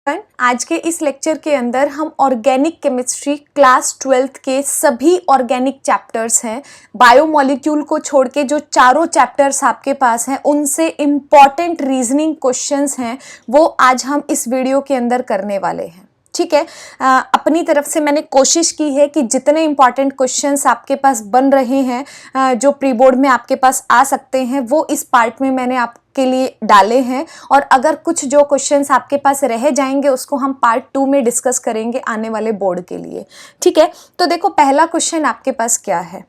आज के इस लेक्चर के अंदर हम ऑर्गेनिक केमिस्ट्री क्लास 12th के सभी ऑर्गेनिक चैप्टर्स हैं, बायोमोलिक्यूल को छोड़ के जो चारों चैप्टर्स आपके पास हैं उनसे इम्पॉर्टेंट रीजनिंग क्वेश्चंस हैं वो आज हम इस वीडियो के अंदर करने वाले हैं। ठीक है, अपनी तरफ से मैंने कोशिश की है कि जितने इंपॉर्टेंट क्वेश्चंस आपके पास बन रहे हैं जो प्री बोर्ड में आपके पास आ सकते हैं वो इस पार्ट में मैंने आपके लिए डाले हैं, और अगर कुछ जो क्वेश्चंस आपके पास रह जाएंगे उसको हम पार्ट 2 में डिस्कस करेंगे आने वाले बोर्ड के लिए। ठीक है, तो देखो पहला क्वेश्चन आपके पास क्या है।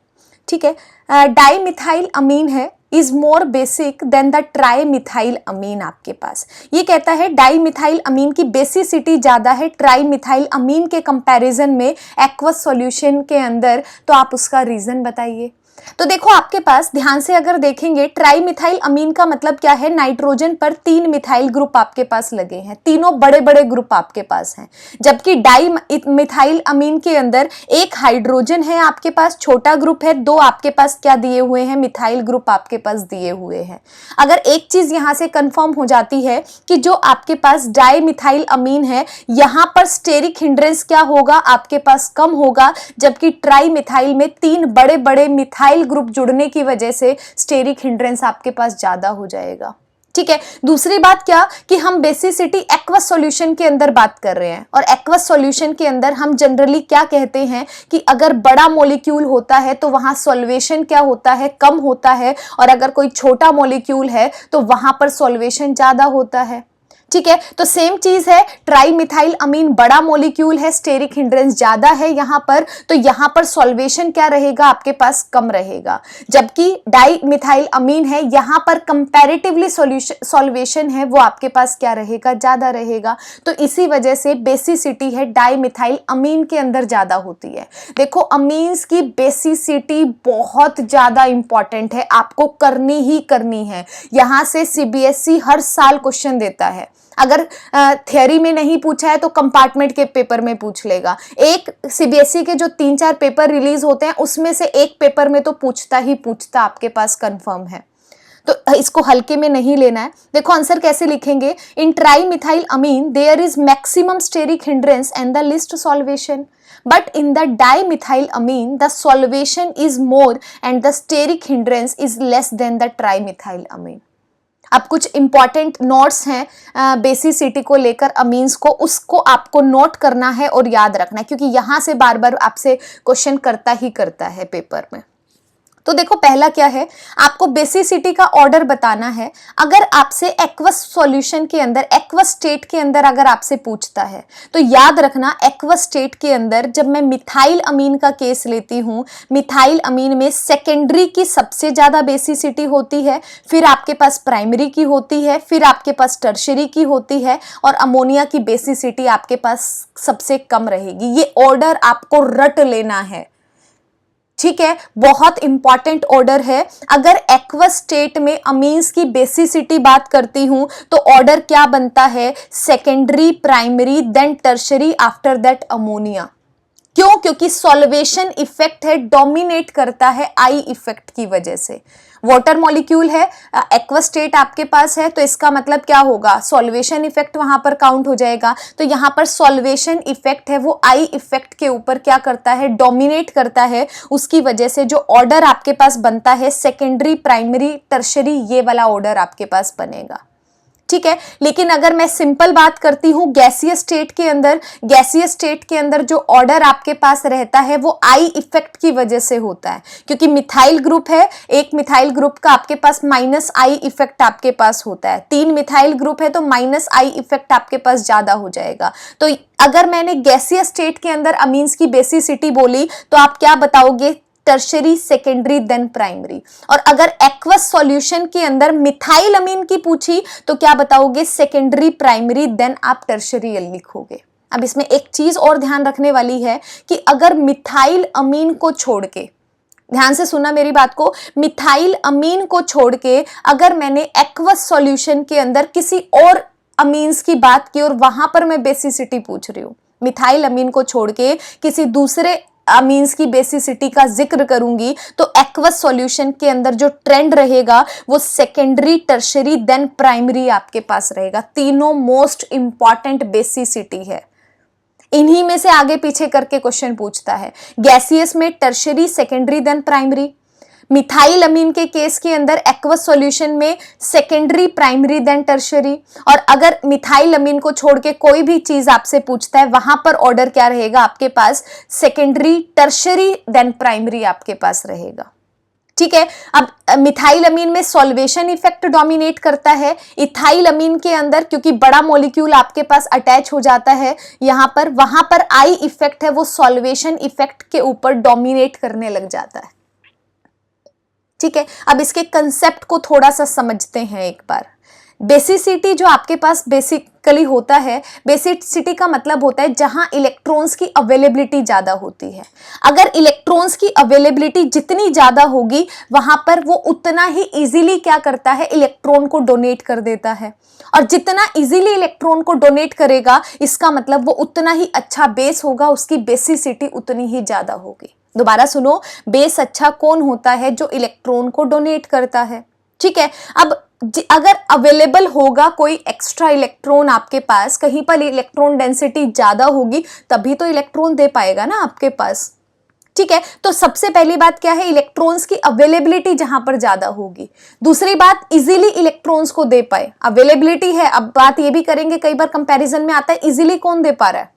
ठीक है, डाइमिथाइल अमीन है is more basic than the trimethyl amine. आपके पास ये कहता है डाइमिथाइल अमीन की बेसिसिटी ज्यादा है ट्राइमिथाइल अमीन के कंपैरिजन में एक्वस सॉल्यूशन के अंदर, तो आप उसका रीजन बताइए। तो देखो आपके पास ध्यान से अगर देखेंगे ट्राइमिथाइल अमीन का मतलब क्या है, नाइट्रोजन पर 3 मिथाइल ग्रुप आपके पास लगे हैं, तीनों बड़े बड़े ग्रुप आपके पास हैं, जबकि डाइमिथाइल अमीन के अंदर एक हाइड्रोजन है आपके पास, छोटा ग्रुप है, 2 आपके पास क्या दिए हुए हैं, मिथाइल ग्रुप आपके पास दिए हुए हैं। अगर एक चीज यहां से कंफर्म हो जाती है कि जो आपके पास डाइमिथाइल अमीन है यहां पर स्टेरिक हिंड्रेंस क्या होगा, आपके पास कम होगा, जबकि ट्राइमिथाइल में 3 बड़े बड़े मिथाइल ग्रुप जुड़ने की वजह से स्टेरिक हिंड्रेंस आपके पास ज्यादा हो जाएगा। ठीक है, दूसरी बात क्या कि हम बेसिसिटी एक्वस सॉल्यूशन के अंदर बात कर रहे हैं, और एक्वस सॉल्यूशन के अंदर हम जनरली क्या कहते हैं कि अगर बड़ा मॉलिक्यूल होता है तो वहां सॉल्वेशन क्या होता है, कम होता है, और अगर कोई छोटा मॉलिक्यूल है तो वहां पर सॉल्वेशन ज्यादा होता है। ठीक है, तो सेम चीज है, ट्राइमिथाइल अमीन बड़ा मॉलिक्यूल है, स्टेरिक हिंड्रेंस ज्यादा है यहां पर, तो यहां पर सॉल्वेशन क्या रहेगा, आपके पास कम रहेगा, जबकि डाइमिथाइल अमीन है यहां पर कंपैरेटिवली सॉल्वेशन है वो आपके पास क्या रहेगा, ज्यादा रहेगा। तो इसी वजह से बेसिसिटी है डाइमिथाइल अमीन के अंदर ज्यादा होती है। देखो अमीन्स की बेसिसिटी बहुत ज्यादा इंपॉर्टेंट है, आपको करनी ही करनी है। यहां से सीबीएसई हर साल क्वेश्चन देता है, अगर थियरी में नहीं पूछा है तो कंपार्टमेंट के पेपर में पूछ लेगा। एक सीबीएसई के जो 3-4 पेपर रिलीज होते हैं उसमें से एक पेपर में तो पूछता ही पूछता, आपके पास कंफर्म है, तो इसको हल्के में नहीं लेना है। देखो आंसर कैसे लिखेंगे, in trimethyl amine there is maximum steric hindrance and the least solvation, but in the dimethyl amine the solvation is more and the steric hindrance is less than the trimethyl amine। अब कुछ important notes हैं basicity को लेकर amines को, उसको आपको note करना है और याद रखना है, क्योंकि यहां से बार बार आपसे क्वेश्चन करता ही करता है पेपर में। तो देखो पहला क्या है, आपको बेसिसिटी का ऑर्डर बताना है। अगर आपसे एक्वस सॉल्यूशन के अंदर, एक्वस स्टेट के अंदर अगर आपसे पूछता है तो याद रखना एक्वस स्टेट के अंदर जब मैं मिथाइल अमीन का केस लेती हूं, मिथाइल अमीन में सेकेंडरी की सबसे ज्यादा बेसिसिटी होती है, फिर आपके पास प्राइमरी की होती है, फिर आपके पास टर्शरी की होती है, और अमोनिया की बेसिसिटी आपके पास सबसे कम रहेगी। ये ऑर्डर आपको रट लेना है। ठीक है, बहुत इंपॉर्टेंट ऑर्डर है। अगर एक्वस स्टेट में अमीन्स की बेसिसिटी बात करती हूं तो ऑर्डर क्या बनता है, secondary, primary, then tertiary, after that ammonia. क्यों? क्योंकि सॉल्वेशन इफेक्ट है, डोमिनेट करता है आई इफेक्ट की वजह से। वाटर मॉलिक्यूल है, एक्वस स्टेट आपके पास है, तो इसका मतलब क्या होगा, सॉल्वेशन इफेक्ट वहां पर काउंट हो जाएगा। तो यहां पर सॉल्वेशन इफेक्ट है वो आई इफेक्ट के ऊपर क्या करता है, डोमिनेट करता है। उसकी वजह से जो ऑर्डर आपके पास बनता है सेकेंडरी, प्राइमरी, टर्शरी, ये वाला ऑर्डर आपके पास बनेगा। ठीक है, लेकिन अगर मैं सिंपल बात करती हूं गैसीय स्टेट के अंदर, गैसीय स्टेट के अंदर जो ऑर्डर आपके पास रहता है वो आई इफेक्ट की वजह से होता है, क्योंकि मिथाइल ग्रुप है, एक मिथाइल ग्रुप का आपके पास माइनस आई इफेक्ट आपके पास होता है, 3 मिथाइल ग्रुप है तो माइनस आई इफेक्ट आपके पास ज्यादा हो जाएगा। तो अगर मैंने गैसीय स्टेट के अंदर अमीन्स की बेसिसिटी बोली तो आप क्या बताओगे, टर्शरी, सेकेंडरी, देन प्राइमरी। और अगर एक्वस सॉल्यूशन के अंदर मिथाइल अमीन की पूछी तो क्या बताओगे, सेकेंडरी, प्राइमरी, देन आप टर्शरी लिखोगे। अब इसमें एक चीज और ध्यान रखने वाली है कि अगर मिथाइल अमीन को छोड़ के, ध्यान से सुना मेरी बात को, मिथाइल अमीन को छोड़ के अगर मैंने एक्वस सॉल्यूशन के अंदर किसी और अमीन्स की बात की और वहां पर मैं बेसिसिटी पूछ रही हूं, मिथाइल अमीन को छोड़ के किसी दूसरे अमीन्स की बेसिसिटी का जिक्र करूंगी तो एक्वस सॉल्यूशन के अंदर जो ट्रेंड रहेगा वो सेकेंडरी, टर्शरी, देन प्राइमरी आपके पास रहेगा। तीनों मोस्ट इंपॉर्टेंट बेसिसिटी है, इन्हीं में से आगे पीछे करके क्वेश्चन पूछता है। गैसियस में tertiary, secondary, then primary. Methyl amine के केस के अंदर एक्वस सॉल्यूशन में सेकेंडरी, प्राइमरी, देन टर्शरी। और अगर मिथाइल अमीन को छोड़ के कोई भी चीज आपसे पूछता है वहां पर ऑर्डर क्या रहेगा आपके पास, सेकेंडरी, टर्शरी, देन प्राइमरी आपके पास रहेगा। ठीक है, अब मिथाइल अमीन में सॉल्वेशन इफेक्ट डोमिनेट करता है। इथाइल अमीन के अंदर क्योंकि बड़ा मॉलिक्यूल आपके पास अटैच हो जाता है यहां पर, वहां पर आई इफेक्ट है वो सॉल्वेशन इफेक्ट के ऊपर डोमिनेट करने लग जाता है। ठीक है, अब इसके कंसेप्ट को थोड़ा सा समझते हैं एक बार। बेसिसिटी जो आपके पास बेसिकली होता है, बेसिसिटी का मतलब होता है जहां इलेक्ट्रॉन्स की अवेलेबिलिटी ज्यादा होती है। अगर इलेक्ट्रॉन्स की अवेलेबिलिटी जितनी ज्यादा होगी वहां पर वो उतना ही इजीली क्या करता है, इलेक्ट्रॉन को डोनेट कर देता है। और जितना इजीली इलेक्ट्रॉन को डोनेट करेगा इसका मतलब वो उतना ही अच्छा बेस होगा, उसकी बेसिसिटी उतनी ही ज्यादा होगी। दोबारा सुनो, बेस अच्छा कौन होता है, जो इलेक्ट्रॉन को डोनेट करता है। ठीक है, अब अगर अवेलेबल होगा कोई एक्स्ट्रा इलेक्ट्रॉन आपके पास, कहीं पर इलेक्ट्रॉन डेंसिटी ज्यादा होगी तभी तो इलेक्ट्रॉन दे पाएगा ना आपके पास। ठीक है, तो सबसे पहली बात क्या है, इलेक्ट्रॉन्स की अवेलेबिलिटी जहां पर ज्यादा होगी। दूसरी बात, इजीली इलेक्ट्रॉन्स को दे पाए, अवेलेबिलिटी है। अब बात ये भी करेंगे, कई बार कंपैरिजन में आता है इजीली कौन दे पा रहा है।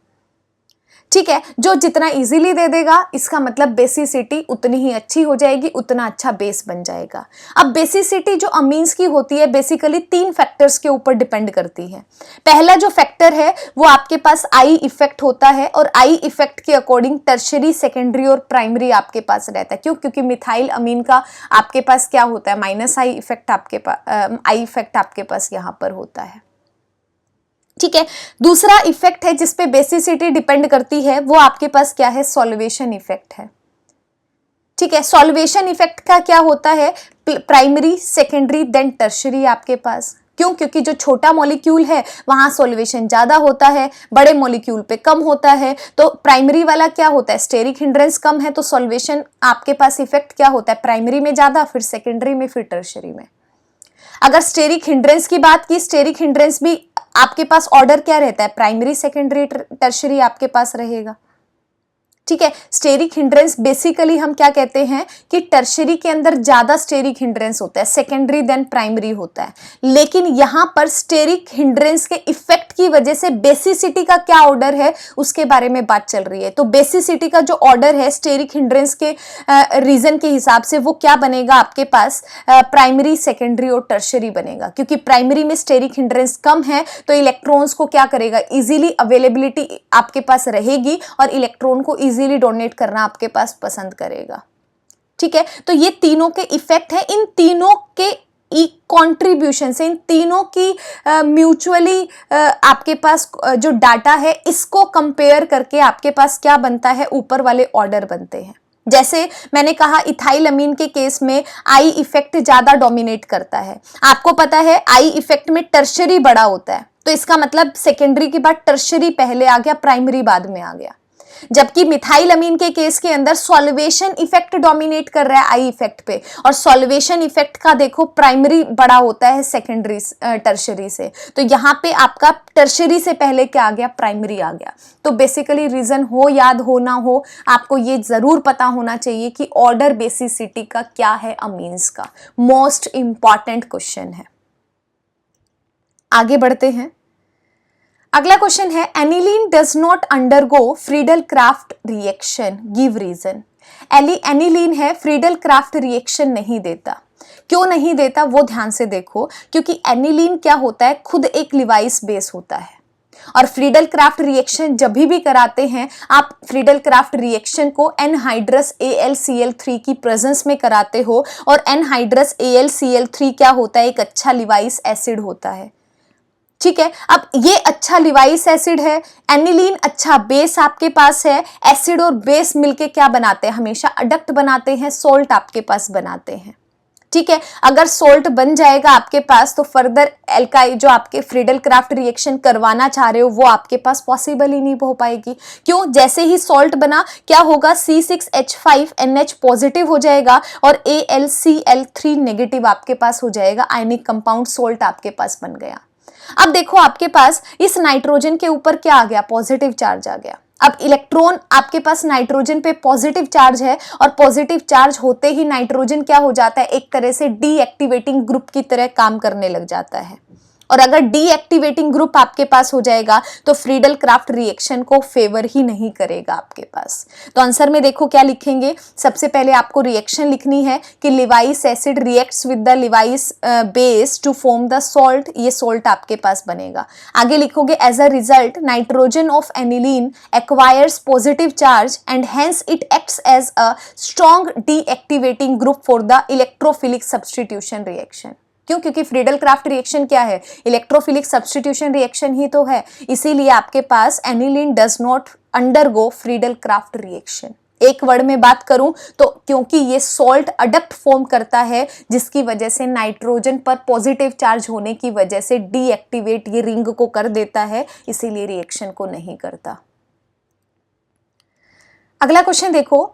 ठीक है, जो जितना इजीली दे देगा इसका मतलब बेसिसिटी उतनी ही अच्छी हो जाएगी, उतना अच्छा बेस बन जाएगा। अब बेसिसिटी जो अमीन्स की होती है बेसिकली 3 फैक्टर्स के ऊपर डिपेंड करती है। पहला जो फैक्टर है वो आपके पास आई इफेक्ट होता है, और आई इफेक्ट के अकॉर्डिंग टर्शरी, सेकेंडरी और प्राइमरी आपके पास रहता है। क्यों? क्योंकि मिथाइल अमीन का आपके पास क्या होता है, माइनस आई इफेक्ट आपके पास, आई इफेक्ट आपके पास यहां पर होता है। ठीक है, दूसरा इफेक्ट है जिसपे बेसिसिटी डिपेंड करती है वो आपके पास क्या है, सॉल्वेशन इफेक्ट है। ठीक है, सॉल्वेशन इफेक्ट का क्या होता है, प्राइमरी, सेकेंडरी, देन टर्शरी आपके पास। क्यों? क्योंकि जो छोटा मॉलिक्यूल है वहां सॉल्वेशन ज्यादा होता है, बड़े मॉलिक्यूल पे कम होता है। तो प्राइमरी वाला क्या होता है, स्टेरिक हिंड्रेंस कम है तो सॉल्वेशन आपके पास इफेक्ट क्या होता है, प्राइमरी में ज्यादा, फिर सेकेंडरी में, फिर टर्शरी में। अगर स्टेरिक हिंड्रेंस की बात की, स्टेरिक हिंड्रेंस भी आपके पास ऑर्डर क्या रहता है, प्राइमरी, सेकेंडरी, टर्शरी आपके पास रहेगा। ठीक है, स्टेरिक हिंड्रेंस बेसिकली हम क्या कहते हैं कि टर्शरी के अंदर ज्यादा स्टेरिक हिंड्रेंस होता है, सेकेंडरी देन प्राइमरी होता है। लेकिन यहां पर स्टेरिक हिंड्रेंस के इफेक्ट की वजह से बेसिसिटी का क्या ऑर्डर है उसके बारे में बात चल रही है। तो बेसिसिटी का जो ऑर्डर है स्टेरिक हिंड्रेंस के रीजन के हिसाब से वो क्या बनेगा आपके पास, प्राइमरी, सेकेंडरी और टर्शरी बनेगा। क्योंकि प्राइमरी में स्टेरिक हिंड्रेंस कम है तो इलेक्ट्रॉन्स को क्या करेगा, इजीली अवेलेबिलिटी आपके पास रहेगी और इलेक्ट्रॉन को इजीली डोनेट करना आपके पास पसंद करेगा। ठीक है, तो ये तीनों के इफेक्ट है। इन तीनों के कंट्रीब्यूशन से, इन तीनों की म्यूचुअली आपके पास जो डाटा है इसको कंपेयर करके आपके पास क्या बनता है, ऊपर वाले ऑर्डर बनते हैं। जैसे मैंने कहा इथाइल अमीन के केस में आई इफेक्ट ज्यादा डोमिनेट करता है। आपको पता है आई इफेक्ट में टर्शरी बड़ा होता है, तो इसका मतलब सेकेंडरी के बाद टर्शरी पहले आ गया, प्राइमरी बाद में आ गया। जबकि मिथाइल अमीन के केस के अंदर सॉल्वेशन इफेक्ट डोमिनेट कर रहा है आई इफेक्ट पे, और सॉल्वेशन इफेक्ट का देखो प्राइमरी बड़ा होता है सेकेंडरी, टर्शरी से। तो यहाँ पे आपका टर्शरी से पहले क्या आ गया, प्राइमरी आ गया। तो बेसिकली रीजन हो याद हो ना हो, आपको ये जरूर पता होना चाहिए कि ऑर्डर बेसिसिटी का क्या है अमीन्स का। मोस्ट इंपॉर्टेंट क्वेश्चन है। आगे बढ़ते हैं। अगला क्वेश्चन है, aniline does not undergo Friedel craft reaction, give reason. Aniline है, फ्रीडल क्राफ्ट रिएक्शन नहीं देता। क्यों नहीं देता वो ध्यान से देखो, क्योंकि एनिलीन क्या होता है, खुद एक लिवाइस बेस होता है। और फ्रीडल क्राफ्ट रिएक्शन जब भी कराते हैं आप, फ्रीडल क्राफ्ट रिएक्शन को एनहाइड्रस AlCl3 की प्रेजेंस में कराते हो, और एनहाइड्रस AlCl3 क्या होता है, एक अच्छा लिवाइस एसिड होता है। ठीक है, अब ये अच्छा लिवाइस एसिड है, एनिलीन अच्छा बेस आपके पास है। एसिड और बेस मिलके क्या बनाते हैं, हमेशा अडक्ट बनाते हैं, सोल्ट आपके पास बनाते हैं। ठीक है। अगर सोल्ट बन जाएगा आपके पास तो फर्दर एल्काइल जो आपके फ्रीडल क्राफ्ट रिएक्शन करवाना चाह रहे हो वो आपके पास पॉसिबल ही नहीं हो पाएगी। क्यों? जैसे ही सॉल्ट बना क्या होगा, C6H5NH पॉजिटिव हो जाएगा और AlCl3 नेगेटिव आपके पास हो जाएगा, आयनिक कंपाउंड सोल्ट आपके पास बन गया। अब देखो आपके पास इस नाइट्रोजन के ऊपर क्या आ गया, पॉजिटिव चार्ज आ गया। अब इलेक्ट्रॉन आपके पास नाइट्रोजन पे पॉजिटिव चार्ज है और पॉजिटिव चार्ज होते ही नाइट्रोजन क्या हो जाता है, एक तरह से डीएक्टिवेटिंग ग्रुप की तरह काम करने लग जाता है। और अगर डीएक्टिवेटिंग ग्रुप आपके पास हो जाएगा तो फ्रीडल क्राफ्ट रिएक्शन को फेवर ही नहीं करेगा आपके पास। तो आंसर में देखो क्या लिखेंगे, सबसे पहले आपको रिएक्शन लिखनी है कि Lewis acid reacts with the Lewis base to form the salt, ये सॉल्ट आपके पास बनेगा। आगे लिखोगे as a result nitrogen of aniline acquires positive charge and hence it acts as a strong deactivating group for the electrophilic substitution reaction. क्यों? क्योंकि Friedel craft reaction क्या है, इलेक्ट्रोफिलिक सब्स्टिट्यूशन रिएक्शन ही तो है, इसीलिए आपके पास aniline does not undergo Friedel craft reaction. एक वर्ड में बात करूं तो क्योंकि ये सॉल्ट अडक्ट फॉर्म करता है जिसकी वजह से नाइट्रोजन पर पॉजिटिव चार्ज होने की वजह से डीएक्टिवेट ये रिंग को कर देता है, इसीलिए रिएक्शन को नहीं करता। अगला क्वेश्चन देखो,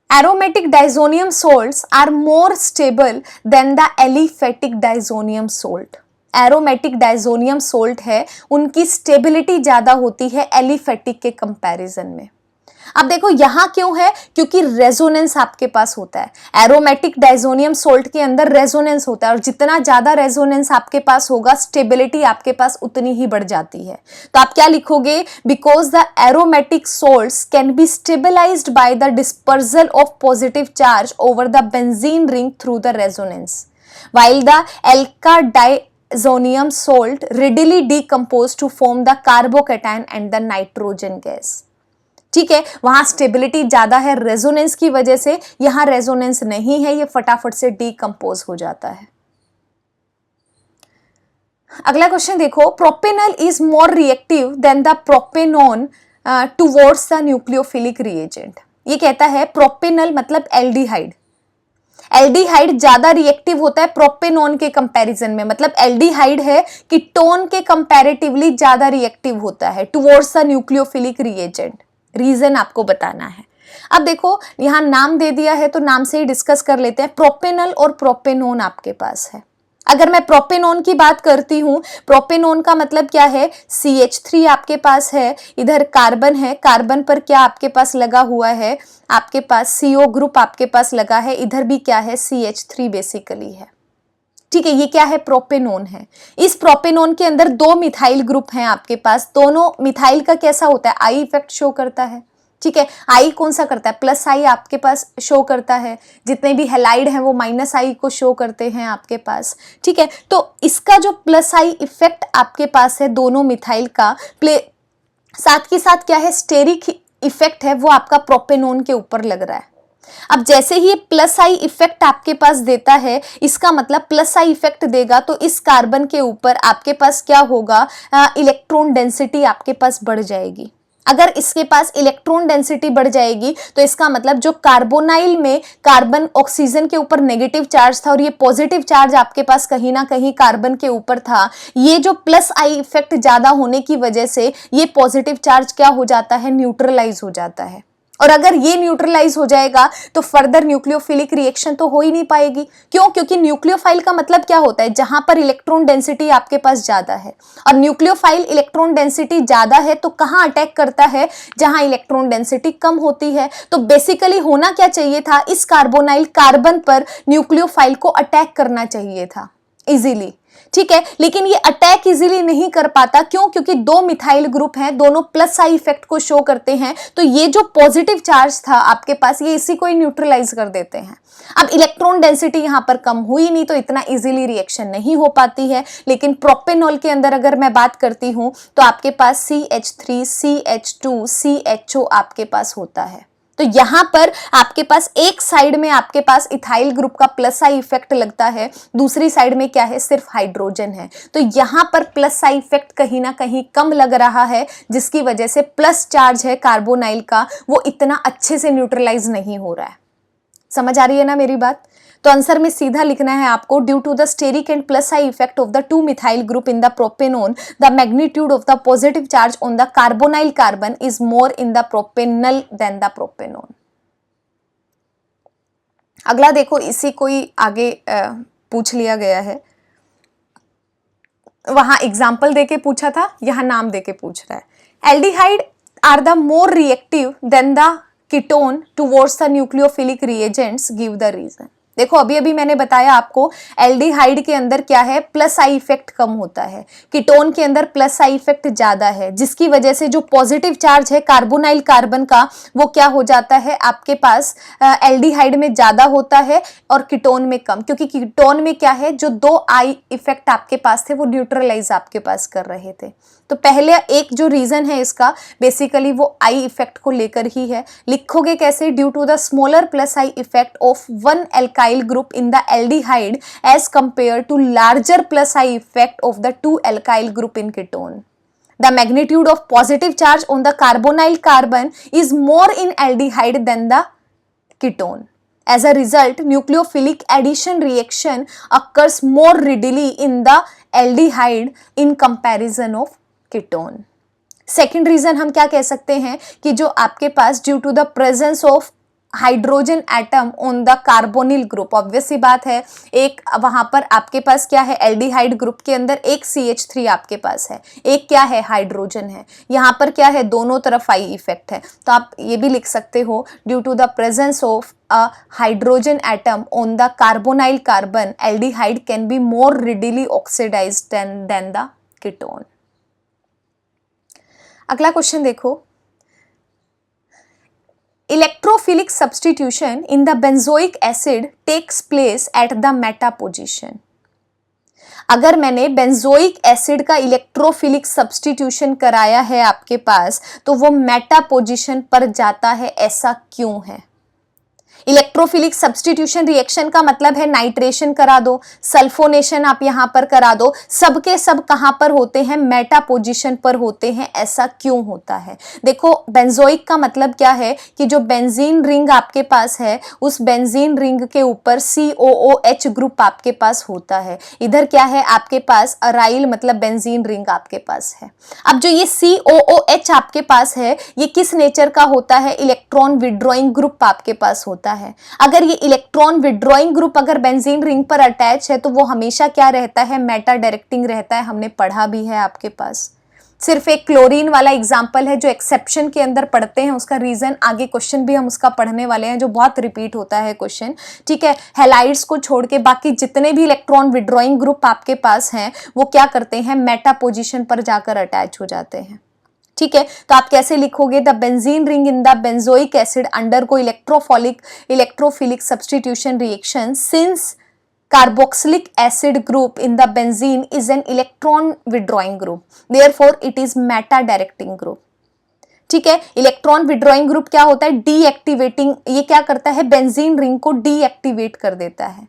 aromatic diazonium salts are more stable than the aliphatic diazonium salt। Aromatic diazonium salt है, उनकी स्टेबिलिटी ज्यादा होती है एलिफेटिक के कंपैरिजन में। अब देखो यहां क्यों है, क्योंकि रेजोनेंस आपके पास होता है। एरोमेटिक डाइजोनियम सोल्ट के अंदर रेजोनेंस होता है और जितना ज्यादा रेजोनेंस आपके पास होगा स्टेबिलिटी आपके पास उतनी ही बढ़ जाती है। तो आप क्या लिखोगे, because the aromatic salts can be stabilised by the dispersal of positive charge over the benzene ring through the resonance while the alka diazonium salt readily decompose to form the carbocation and the nitrogen gas। ठीक है, वहां stability ज्यादा है resonance की वजह से, यहां resonance नहीं है, ये फटाफट से डीकंपोज हो जाता है। अगला क्वेश्चन देखो, propanol is more reactive than the propanone towards the nucleophilic reagent. ये कहता है प्रोपेनॉल मतलब एल्डिहाइड, एल्डिहाइड ज्यादा रिएक्टिव होता है प्रोपेनॉन के कंपैरिजन में, मतलब एल्डिहाइड है कीटोन के कंपैरेटिवली ज्यादा रिएक्टिव होता है towards the nucleophilic reagent. Reason आपको बताना है। अब देखो यहां नाम दे दिया है तो नाम से ही डिस्कस कर लेते हैं। प्रोपेनॉल और प्रोपेनॉन आपके पास है। अगर मैं प्रोपेनॉन की बात करती हूं, प्रोपेनॉन का मतलब क्या है, CH3 आपके पास है, इधर कार्बन है, कार्बन पर क्या आपके पास लगा हुआ है, आपके पास CO ग्रुप आपके पास लगा है, इधर भी क्या है CH3 बेसिकली है। ठीक है, ये क्या है, प्रोपेनॉन है। इस प्रोपेनॉन के अंदर दो मिथाइल ग्रुप हैं आपके पास, दोनों मिथाइल का कैसा होता है, आई इफेक्ट शो करता है। ठीक है, आई कौन सा करता है, प्लस आई आपके पास शो करता है, जितने भी हेलाइड हैं वो माइनस आई को शो करते हैं आपके पास। ठीक है, तो इसका जो प्लस आई इफेक्ट आपके पास है दोनों मिथाइल का, साथ के साथ क्या है, स्टेरिक इफेक्ट है वो आपका प्रोपेनॉन के ऊपर लग रहा है। अब जैसे ही प्लस आई इफेक्ट आपके पास देता है, इसका मतलब प्लस आई इफेक्ट देगा तो इस कार्बन के ऊपर आपके पास क्या होगा, इलेक्ट्रॉन डेंसिटी आपके पास बढ़ जाएगी। अगर इसके पास इलेक्ट्रॉन डेंसिटी बढ़ जाएगी तो इसका मतलब जो कार्बोनाइल में कार्बन ऑक्सीजन के ऊपर नेगेटिव चार्ज था और ये पॉजिटिव चार्ज आपके पास कहीं ना कहीं कार्बन के ऊपर था, ये जो प्लस आई इफेक्ट ज्यादा होने की वजह से ये पॉजिटिव चार्ज क्या हो जाता है, न्यूट्रलाइज हो जाता है। और अगर ये न्यूट्रलाइज हो जाएगा तो फर्दर न्यूक्लियोफिलिक रिएक्शन तो हो ही नहीं पाएगी। क्यों? क्योंकि न्यूक्लियोफाइल का मतलब क्या होता है, जहां पर इलेक्ट्रॉन डेंसिटी आपके पास ज्यादा है, और न्यूक्लियोफाइल इलेक्ट्रॉन डेंसिटी ज्यादा है तो कहां अटैक करता है, जहां इलेक्ट्रॉन डेंसिटी कम होती है। तो बेसिकली होना क्या चाहिए था, इस कार्बोनाइल कार्बन पर न्यूक्लियोफाइल को अटैक करना चाहिए था इजीली। ठीक है, लेकिन ये अटैक इजीली नहीं कर पाता। क्यों? क्योंकि दो मिथाइल ग्रुप हैं, दोनों प्लस आई इफेक्ट को शो करते हैं, तो ये जो पॉजिटिव चार्ज था आपके पास ये इसी को ही न्यूट्रलाइज कर देते हैं। अब इलेक्ट्रॉन डेंसिटी यहां पर कम हुई नहीं तो इतना इजीली रिएक्शन नहीं हो पाती है। लेकिन प्रोपेनॉल के अंदर अगर मैं बात करती हूं तो आपके पास CH3 CH2 CHO आपके पास होता है। तो यहां पर आपके पास एक साइड में आपके पास इथाइल ग्रुप का प्लस आई इफेक्ट लगता है, दूसरी साइड में क्या है, सिर्फ हाइड्रोजन है। तो यहां पर प्लस आई इफेक्ट कहीं ना कहीं कम लग रहा है, जिसकी वजह से प्लस चार्ज है कार्बोनाइल का वो इतना अच्छे से न्यूट्रलाइज नहीं हो रहा है। समझ आ रही है ना मेरी बात? तो आंसर में सीधा लिखना है आपको, due to the steric and plus I effect of the 2 methyl group in the propanone the magnitude of the positive charge on the carbonyl carbon is more in the propanal than the propanone. अगला देखो, इसी को ही आगे पूछ लिया गया है, वहां एग्जाम्पल देके पूछा था, यहां नाम देके पूछ रहा है। Aldehyde are the more reactive than the ketone towards the nucleophilic reagents, give the reason. देखो अभी अभी मैंने बताया आपको, एल्डिहाइड के अंदर क्या है, प्लस आई इफेक्ट कम होता है, कीटोन के अंदर प्लस आई इफेक्ट ज्यादा है, जिसकी वजह से जो पॉजिटिव चार्ज है कार्बोनाइल कार्बन का वो क्या हो जाता है आपके पास एल्डिहाइड में ज्यादा होता है और कीटोन में कम, क्योंकि कीटोन में क्या है, जो 2 आई इफेक्ट आपके पास थे वो न्यूट्रलाइज आपके पास कर रहे थे। तो पहले एक जो रीजन है इसका बेसिकली वो आई इफेक्ट को लेकर ही है। लिखोगे कैसे, due to the smaller plus I effect of 1 alkyl group in the aldehyde as compare to larger plus I effect of the 2 alkyl group in ketone. The magnitude of positive charge on the carbonyl carbon is more in aldehyde than the ketone. As a result, nucleophilic addition reaction occurs more readily in the aldehyde in comparison of ketone. Second reason हम क्या कह सकते हैं कि जो आपके पास due to the presence of hydrogen atom on the carbonyl group, obvious सी बात है, एक वहां पर आपके पास क्या है, एल्डिहाइड ग्रुप के अंदर एक CH3 आपके पास है, एक क्या है, हाइड्रोजन है, यहाँ पर क्या है, दोनों तरफ आई इफेक्ट है। तो आप ये भी लिख सकते हो, due to the presence of a hydrogen atom on the carbonyl carbon, aldehyde can be more readily oxidized than the ketone. अगला क्वेश्चन देखो, electrophilic substitution in the benzoic acid takes place at the meta position. अगर मैंने benzoic acid का electrophilic substitution कराया है आपके पास, तो वो मेटा पोजीशन पर जाता है, ऐसा क्यों है? इलेक्ट्रोफिलिक सब्स्टिट्यूशन रिएक्शन का मतलब है नाइट्रेशन करा दो, सल्फोनेशन आप यहां पर करा दो, सबके सब कहां पर होते हैं, मेटा पोजीशन पर होते हैं। ऐसा क्यों होता है? देखो बेंजोइक का मतलब क्या है कि जो बेंजीन रिंग आपके पास है, उस बेंजीन रिंग के ऊपर COOH ग्रुप आपके पास होता है। इधर क्या है आपके पास, अराइल मतलब बेंजीन रिंग आपके पास है। अब जो ये COOH आपके पास है, ये किस नेचर का होता है, इलेक्ट्रॉन विड्रॉइंग ग्रुप आपके पास होता है। अगर ये इलेक्ट्रॉन विड्रॉइंग ग्रुप अगर बेंजीन रिंग पर अटैच है, तो वो हमेशा क्या रहता है, मेटा डायरेक्टिंग रहता है। हमने पढ़ा भी है आपके पास। सिर्फ एक क्लोरीन वाला एग्जाम्पल है जो एक्सेप्शन के अंदर पढ़ते हैं, उसका रीजन आगे क्वेश्चन भी हम उसका पढ़ने वाले हैं, जो बहुत रिपीट होता है क्वेश्चन, ठीक है। हैलाइड्स को छोड़ के बाकी जितने भी इलेक्ट्रॉन विड्रॉइंग ग्रुप आपके पास हैं, वो क्या करते हैं, मेटा पोजीशन पर जाकर अटैच हो जाते हैं, ठीक है। तो आप कैसे लिखोगे, the benzene ring in the benzoic acid undergo electrophilic substitution reaction since carboxylic acid group in the benzene is an electron withdrawing group, therefore it is meta directing group, ठीक है। इलेक्ट्रॉन विड्रॉइंग ग्रुप क्या होता है, deactivating, ये क्या करता है, benzene ring को डीएक्टिवेट कर देता है।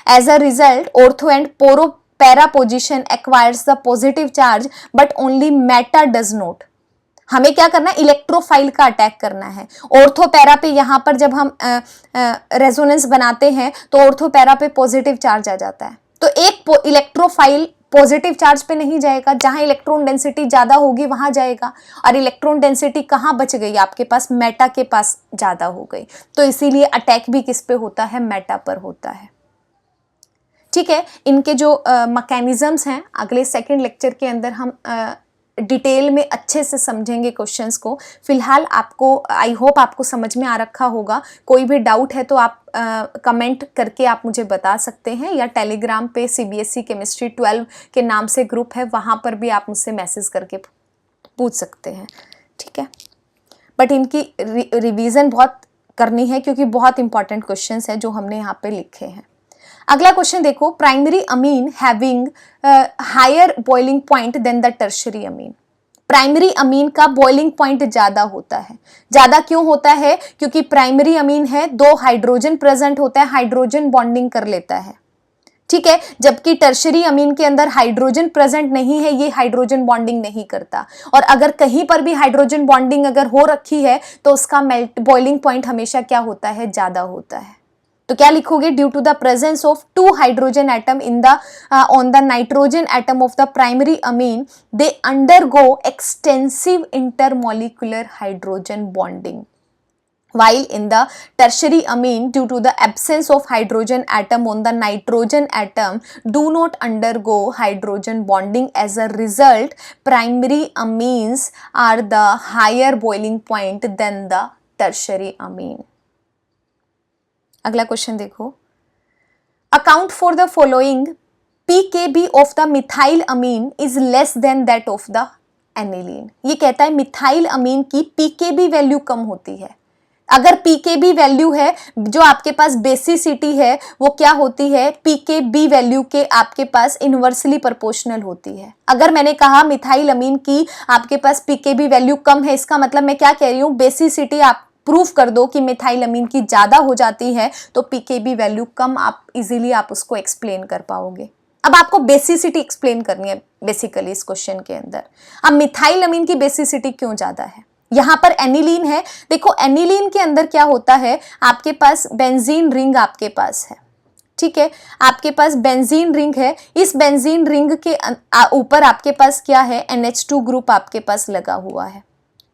As a result ortho and para position acquires the positive charge but only meta does not. हमें क्या करना है, इलेक्ट्रोफाइल का अटैक करना है। ऑर्थोपैरा पे यहां पर जब हम रेजोनेंस बनाते हैं तो ऑर्थोपैरा पे पॉजिटिव चार्ज आ जाता है, तो एक इलेक्ट्रोफाइल पॉजिटिव चार्ज पे नहीं जाएगा, जहां इलेक्ट्रॉन डेंसिटी ज्यादा होगी वहां जाएगा, और इलेक्ट्रॉन डेंसिटी कहां बच गई आपके पास, मेटा के पास ज्यादा हो गई। तो इसीलिए अटैक भी किस पे होता है, मेटा पर होता है, ठीक है। इनके जो मैकेनिज्म्स हैं अगले सेकंड लेक्चर के अंदर हम डिटेल में अच्छे से समझेंगे क्वेश्चंस को। फिलहाल आपको आई होप आपको समझ में आ रखा होगा। कोई भी डाउट है तो आप कमेंट करके आप मुझे बता सकते हैं, या टेलीग्राम पे CBSE केमिस्ट्री 12 के नाम से ग्रुप है, वहाँ पर भी आप मुझसे मैसेज करके पूछ सकते हैं, ठीक है। बट इनकी रिवीजन बहुत करनी है क्योंकि बहुत इंपॉर्टेंट क्वेश्चंस हैं जो हमने यहाँ पे लिखे हैं। अगला क्वेश्चन देखो, primary amine having higher boiling point than the tertiary amine. Primary amine का बॉइलिंग पॉइंट ज्यादा होता है। ज्यादा क्यों होता है, क्योंकि प्राइमरी अमीन है, 2 हाइड्रोजन प्रेजेंट होता है, हाइड्रोजन बॉन्डिंग कर लेता है, ठीक है। जबकि टर्शरी अमीन के अंदर हाइड्रोजन प्रेजेंट नहीं है, ये हाइड्रोजन बॉन्डिंग नहीं करता, और अगर कहीं पर भी हाइड्रोजन बॉन्डिंग अगर हो रखी है तो उसका बॉइलिंग पॉइंट हमेशा क्या होता है, ज्यादा होता है। तो क्या लिखोगे, due to the presence of 2 hydrogen atom in the on the nitrogen atom of the primary amine they undergo extensive intermolecular hydrogen bonding, while in the tertiary amine due to the absence of hydrogen atom on the nitrogen atom do not undergo hydrogen bonding. As a result, primary amines are the higher boiling point than the tertiary amine. अगला question देखो, account for the following pKb of the methyl amine is less than that of the aniline. ये कहता है methyl अमीन की pKb value कम होती है। अगर pKb value है, जो आपके पास बेसिसिटी है वो क्या होती है, pKb वैल्यू के आपके पास इनवर्सली प्रोपोर्शनल होती है। अगर मैंने कहा मिथाइल अमीन की आपके पास pKb वैल्यू कम है, इसका मतलब मैं क्या कह रही हूँ, बेसिसिटी आप प्रूफ कर दो कि मिथाइल अमीन की ज्यादा हो जाती है तो pKb वैल्यू कम, आप इजीली आप उसको एक्सप्लेन कर पाओगे। अब आपको बेसिसिटी एक्सप्लेन करनी है बेसिकली इस क्वेश्चन के अंदर। अब मिथाइल अमीन की बेसिसिटी क्यों ज्यादा है, यहाँ पर एनिलीन है, देखो एनिलीन के अंदर क्या होता है, आपके पास बेंजीन रिंग आपके पास है, ठीक है, आपके पास बेंजीन रिंग है, इस बेंजीन रिंग के ऊपर आपके पास क्या है, NH2 ग्रुप आपके पास लगा हुआ है,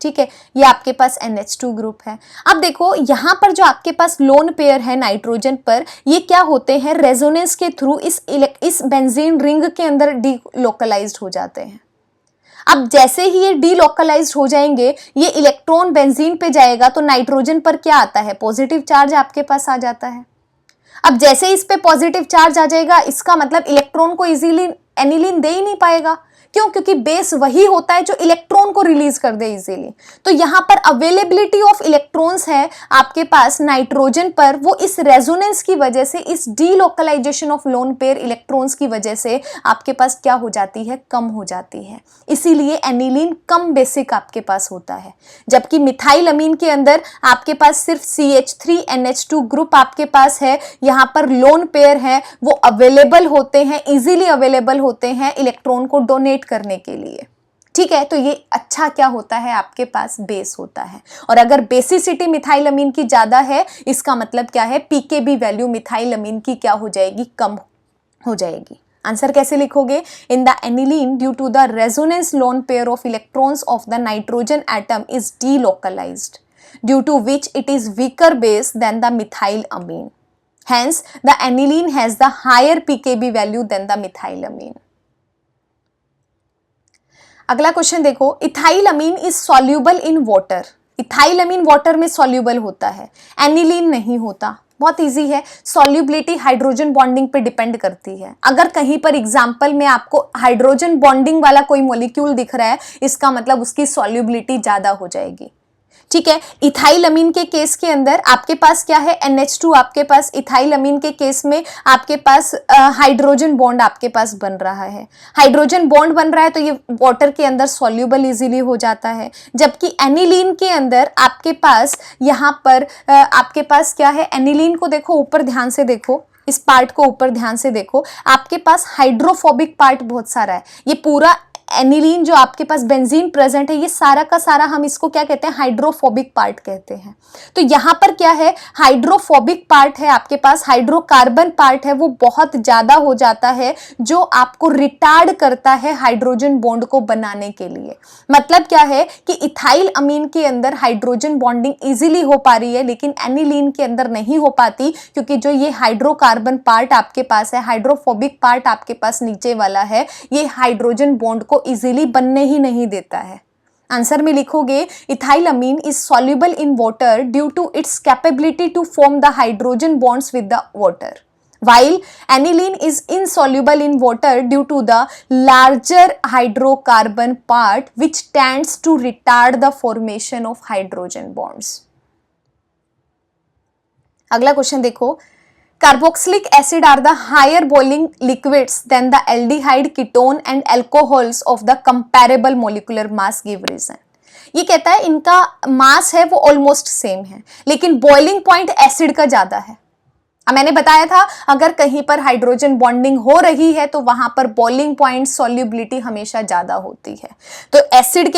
ठीक है, ये आपके पास NH2 ग्रुप है। अब देखो यहाँ पर जो आपके पास लोन पेयर है नाइट्रोजन पर, ये क्या होते हैं, रेजोनेंस के थ्रू इस बेंजीन रिंग के अंदर डीलोकलाइज्ड हो जाते हैं। अब जैसे ही ये डीलोकलाइज्ड हो जाएंगे, ये इलेक्ट्रॉन बेंजीन पे जाएगा तो नाइट्रोजन पर क्या आता है, पॉजिटिव चार्ज आपके पास आ जाता है। अब जैसे इस पे पॉजिटिव चार्ज आ जाएगा, इसका मतलब इलेक्ट्रॉन को इजीली एनिलीन दे ही नहीं पाएगा, क्यों, क्योंकि बेस वही होता है जो इलेक्ट्रॉन को रिलीज कर दे इजीली। तो यहाँ पर अवेलेबिलिटी ऑफ इलेक्ट्रॉन्स है आपके पास नाइट्रोजन पर, वो इस रेजोनेंस की वजह से, इस delocalisation of lone pair electrons की वजह से आपके पास क्या हो जाती है, कम हो जाती है। इसीलिए एनिलीन कम बेसिक आपके पास होता है, जबकि मिथाइल अमीन के अंदर आपके पास सिर्फ CH3NH2 ग्रुप आपके पास है, यहाँ पर लोन पेयर है, वो अवेलेबल होते हैं, इजीली अवेलेबल होते हैं इलेक्ट्रॉन को डोनेट करने के लिए, ठीक है। तो ये अच्छा क्या होता है, आपके पास बेस होता है। और अगर बेसिसिटी मिथाइल अमीन की ज्यादा है, इसका मतलब क्या है, pKb वैल्यू मिथाइल अमीन की क्या हो जाएगी, कम हो जाएगी। आंसर कैसे लिखोगे, in the aniline due to the resonance lone pair of electrons of the nitrogen atom is delocalised due to which it is weaker base than the methyl amine, hence the aniline has the higher pKb value than the methyl amine. अगला question देखो, ethyl amine is soluble in water. Ethyl amine water में soluble होता है, aniline नहीं होता। बहुत easy है, solubility hydrogen bonding पे डिपेंड करती है। अगर कहीं पर एग्जांपल में आपको हाइड्रोजन बॉन्डिंग वाला कोई मॉलिक्यूल दिख रहा है, इसका मतलब उसकी सॉल्युबिलिटी ज्यादा हो जाएगी, ठीक है। इथाइल अमीन के केस के अंदर आपके पास क्या है, NH2 आपके पास, इथाइल अमीन के केस में आपके पास हाइड्रोजन बॉन्ड आपके पास बन रहा है। हाइड्रोजन बॉन्ड बन रहा है तो ये वाटर के अंदर सॉल्यूबल इजीली हो जाता है, जबकि एनिलीन के अंदर आपके पास यहाँ पर आपके पास क्या है, एनिलीन को देखो, ऊपर ध्यान से देखो, इस पार्ट को ऊपर ध्यान से देखो, आपके पास हाइड्रोफोबिक पार्ट बहुत सारा है। ये पूरा एनिलीन जो आपके पास बेंजीन प्रेजेंट है, ये सारा का सारा हम इसको क्या कहते हैं, हाइड्रोफोबिक पार्ट कहते हैं। तो यहाँ पर क्या है, हाइड्रोफोबिक पार्ट है आपके पास, हाइड्रोकार्बन पार्ट है, वो बहुत ज्यादा हो जाता है, जो आपको रिटार्ड करता है हाइड्रोजन बॉन्ड को बनाने के लिए। मतलब क्या है कि इथाइल अमीन के अंदर हाइड्रोजन बॉन्डिंग इजीली हो पा रही है, लेकिन एनिलीन के अंदर नहीं हो पाती, क्योंकि जो ये हाइड्रोकार्बन पार्ट आपके पास है, हाइड्रोफोबिक पार्ट आपके पास नीचे वाला है, ये हाइड्रोजन बॉन्ड को इजीली बनने ही नहीं देता है। आंसर में लिखोगे, ethyl amine is soluble in water due to its capability to form the hydrogen bonds with the water, while aniline is insoluble in water due to the larger hydrocarbon part which tends to retard the formation of hydrogen bonds. अगला question देखो, carboxylic acid are the higher boiling liquids than the aldehyde, ketone and alcohols of the comparable molecular mass give reason. ये कहता है इनका मास है वो almost same है, लेकिन बॉइलिंग पॉइंट एसिड का ज्यादा है। अब मैंने बताया था अगर कहीं पर हाइड्रोजन बॉन्डिंग हो रही है तो वहां पर बॉइलिंग पॉइंट सॉल्युबिलिटी हमेशा ज्यादा होती है। तो एसिड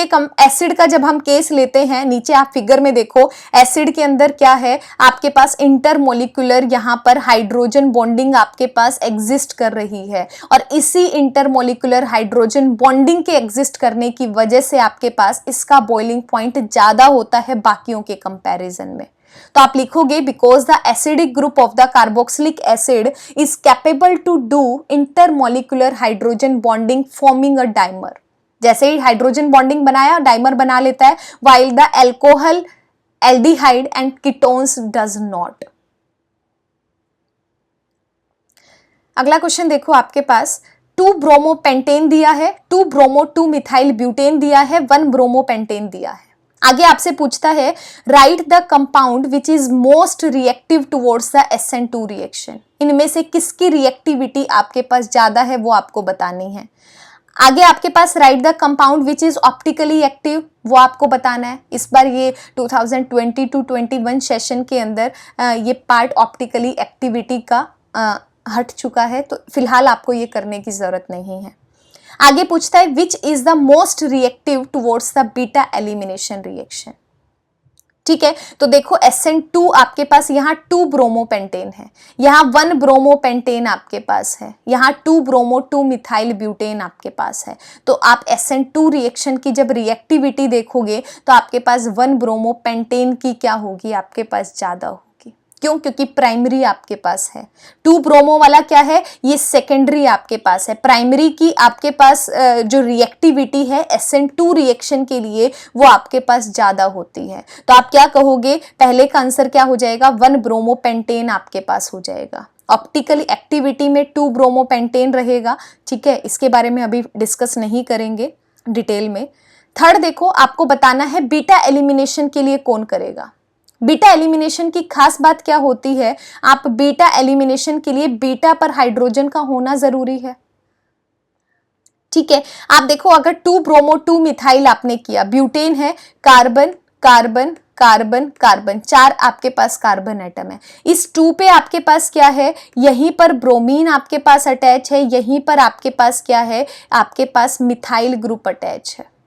का जब हम केस लेते हैं, नीचे आप फिगर में देखो, एसिड के अंदर क्या है, आपके पास इंटरमोलिकुलर यहां पर हाइड्रोजन बॉन्डिंग आपके पास एग्जिस्ट कर रही है, और इसी इंटरमोलिकुलर हाइड्रोजन बॉन्डिंग के एग्जिस्ट करने की वजह से आपके पास इसका बॉइलिंग पॉइंट ज्यादा होता है बाकियों के कंपैरिजन में। तो आप लिखोगे because the acidic group of the carboxylic acid is capable to do intermolecular hydrogen bonding forming a dimer. जैसे ही हाइड्रोजन बॉन्डिंग बनाया, डाइमर बना लेता है, while the alcohol, aldehyde and ketones does not। अगला क्वेश्चन देखो आपके पास, 2 ब्रोमोपेंटेन दिया है, 2 ब्रोमो 2 मिथाइल ब्यूटेन दिया है, 1 ब्रोमोपेंटेन दिया है। आगे आपसे पूछता है right the compound which is most reactive towards the SN2 reaction. इनमें से किसकी रिएक्टिविटी आपके पास ज्यादा है वो आपको बतानी है। आगे आपके पास write the compound which is optically active, वो आपको बताना है। इस बार ये 2020-21 सेशन के अंदर ये पार्ट ऑप्टिकली एक्टिविटी का हट चुका है, तो फिलहाल आपको ये करने की जरूरत नहीं है। आगे पूछता है which is the most reactive towards the beta elimination reaction. ठीक है, तो देखो SN2 आपके पास यहाँ 2 ब्रोमोपेंटेन है, यहाँ 1 ब्रोमोपेंटेन आपके पास है, यहाँ 2 ब्रोमो 2 मिथाइल ब्यूटेन आपके पास है। तो आप SN2 रिएक्शन की जब रिएक्टिविटी देखोगे तो आपके पास 1 ब्रोमोपेंटेन की क्या होगी, आपके पास ज्यादा होगी। क्यों? क्योंकि प्राइमरी आपके पास है। 2 ब्रोमो वाला क्या है, ये सेकेंडरी आपके पास है। प्राइमरी की आपके पास जो रिएक्टिविटी है SN2 रिएक्शन के लिए वो आपके पास ज्यादा होती है। तो आप क्या कहोगे, पहले का आंसर क्या हो जाएगा, 1 ब्रोमोपेंटेन आपके पास हो जाएगा। ऑप्टिकल एक्टिविटी में 2 ब्रोमोपेंटेन रहेगा। ठीक है, इसके बारे में अभी डिस्कस नहीं करेंगे डिटेल में। थर्ड देखो, आपको बताना है बीटा एलिमिनेशन के लिए कौन करेगा। बीटा एलिमिनेशन की खास बात क्या होती है, आप बीटा एलिमिनेशन के लिए बीटा पर हाइड्रोजन का होना जरूरी है। ठीक है, आप देखो अगर 2 ब्रोमो 2 मिथाइल आपने किया, ब्यूटेन है, कार्बन कार्बन कार्बन कार्बन, 4 आपके पास कार्बन एटम है। इस 2 पे आपके पास क्या है, यहीं पर ब्रोमीन आपके पास अटैच है, यहीं पर आपके पास क्या है, आपके पास मिथाइल ग्रुप अटैच है।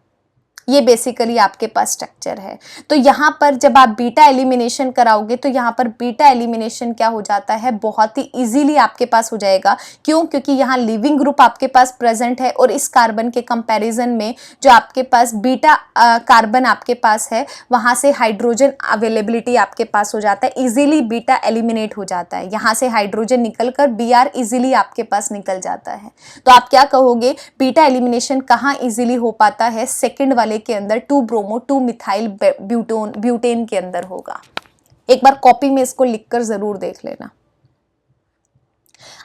ये बेसिकली आपके पास स्ट्रक्चर है। तो यहाँ पर जब आप बीटा एलिमिनेशन कराओगे तो यहाँ पर बीटा एलिमिनेशन क्या हो जाता है, बहुत ही इजीली आपके पास हो जाएगा। क्यों? क्योंकि यहाँ लिविंग ग्रुप आपके पास प्रेजेंट है, और इस कार्बन के कंपैरिजन में जो आपके पास बीटा कार्बन आपके पास है वहाँ से हाइड्रोजन अवेलेबिलिटी आपके पास हो जाता है, इजीली बीटा एलिमिनेट हो जाता है। यहाँ से हाइड्रोजन निकल कर Br इजीली आपके पास निकल जाता है। तो आप क्या कहोगे, बीटा एलिमिनेशन कहाँ इजीली हो पाता है, सेकेंड वाले के अंदर 2 ब्रोमो 2 मिथाइल ब्यूटेन के अंदर होगा। एक बार कॉपी में इसको लिखकर जरूर देख लेना।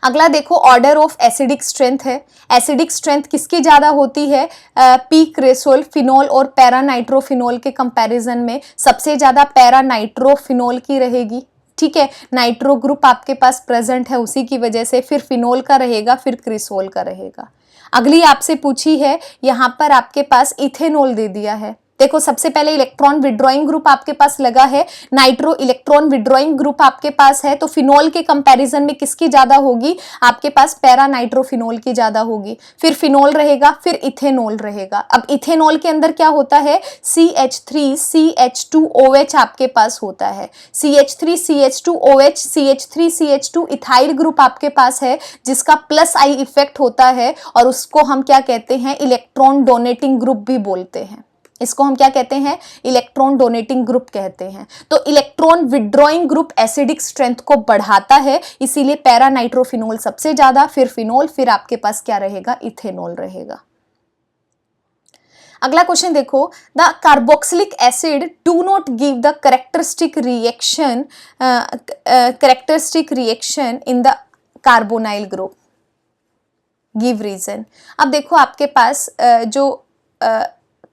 अगला देखो ऑर्डर ऑफ एसिडिक स्ट्रेंथ है। एसिडिक स्ट्रेंथ किसकी ज्यादा होती है, पीक्रेसोल, फिनोल और पैरानाइट्रोफिनोल के कंपैरिजन में सबसे ज्यादा पैरानाइट्रोफिनोल की रहेगी। ठीक है, नाइट्रो ग्रुप आपके पास प्रेजेंट है उसी की वजह से, फिर फिनोल का रहेगा, फिर क्रिसोल का रहेगा। अगली आपसे पूछी है, यहाँ पर आपके पास इथेनॉल दे दिया है। देखो सबसे पहले इलेक्ट्रॉन विड्रॉइंग ग्रुप आपके पास लगा है, नाइट्रो इलेक्ट्रॉन विड्रॉइंग ग्रुप आपके पास है, तो फिनोल के कंपैरिजन में किसकी ज्यादा होगी, आपके पास पैरानाइट्रोफिनोल की ज्यादा होगी। फिर फिनोल रहेगा, फिर इथेनॉल रहेगा। अब इथेनॉल के अंदर क्या होता है, CH3CH2OH आपके पास होता है। CH3CH2OH CH3CH2 इथाइल ग्रुप आपके पास है, जिसका प्लस आई इफेक्ट होता है, और उसको हम क्या कहते हैं, इलेक्ट्रॉन डोनेटिंग ग्रुप भी बोलते हैं। इसको हम क्या कहते हैं, इलेक्ट्रॉन डोनेटिंग ग्रुप कहते हैं। तो electron withdrawing group acidic strength को बढ़ाता है, इसीलिए पैरानाइट्रोफिनोल सबसे ज्यादा, फिर फिनोल, फिर आपके पास क्या रहेगा, इथेनॉल रहेगा। अगला क्वेश्चन देखो, the carboxylic acid do not give the characteristic reaction in the carbonyl group, give reason. अब देखो आपके पास जो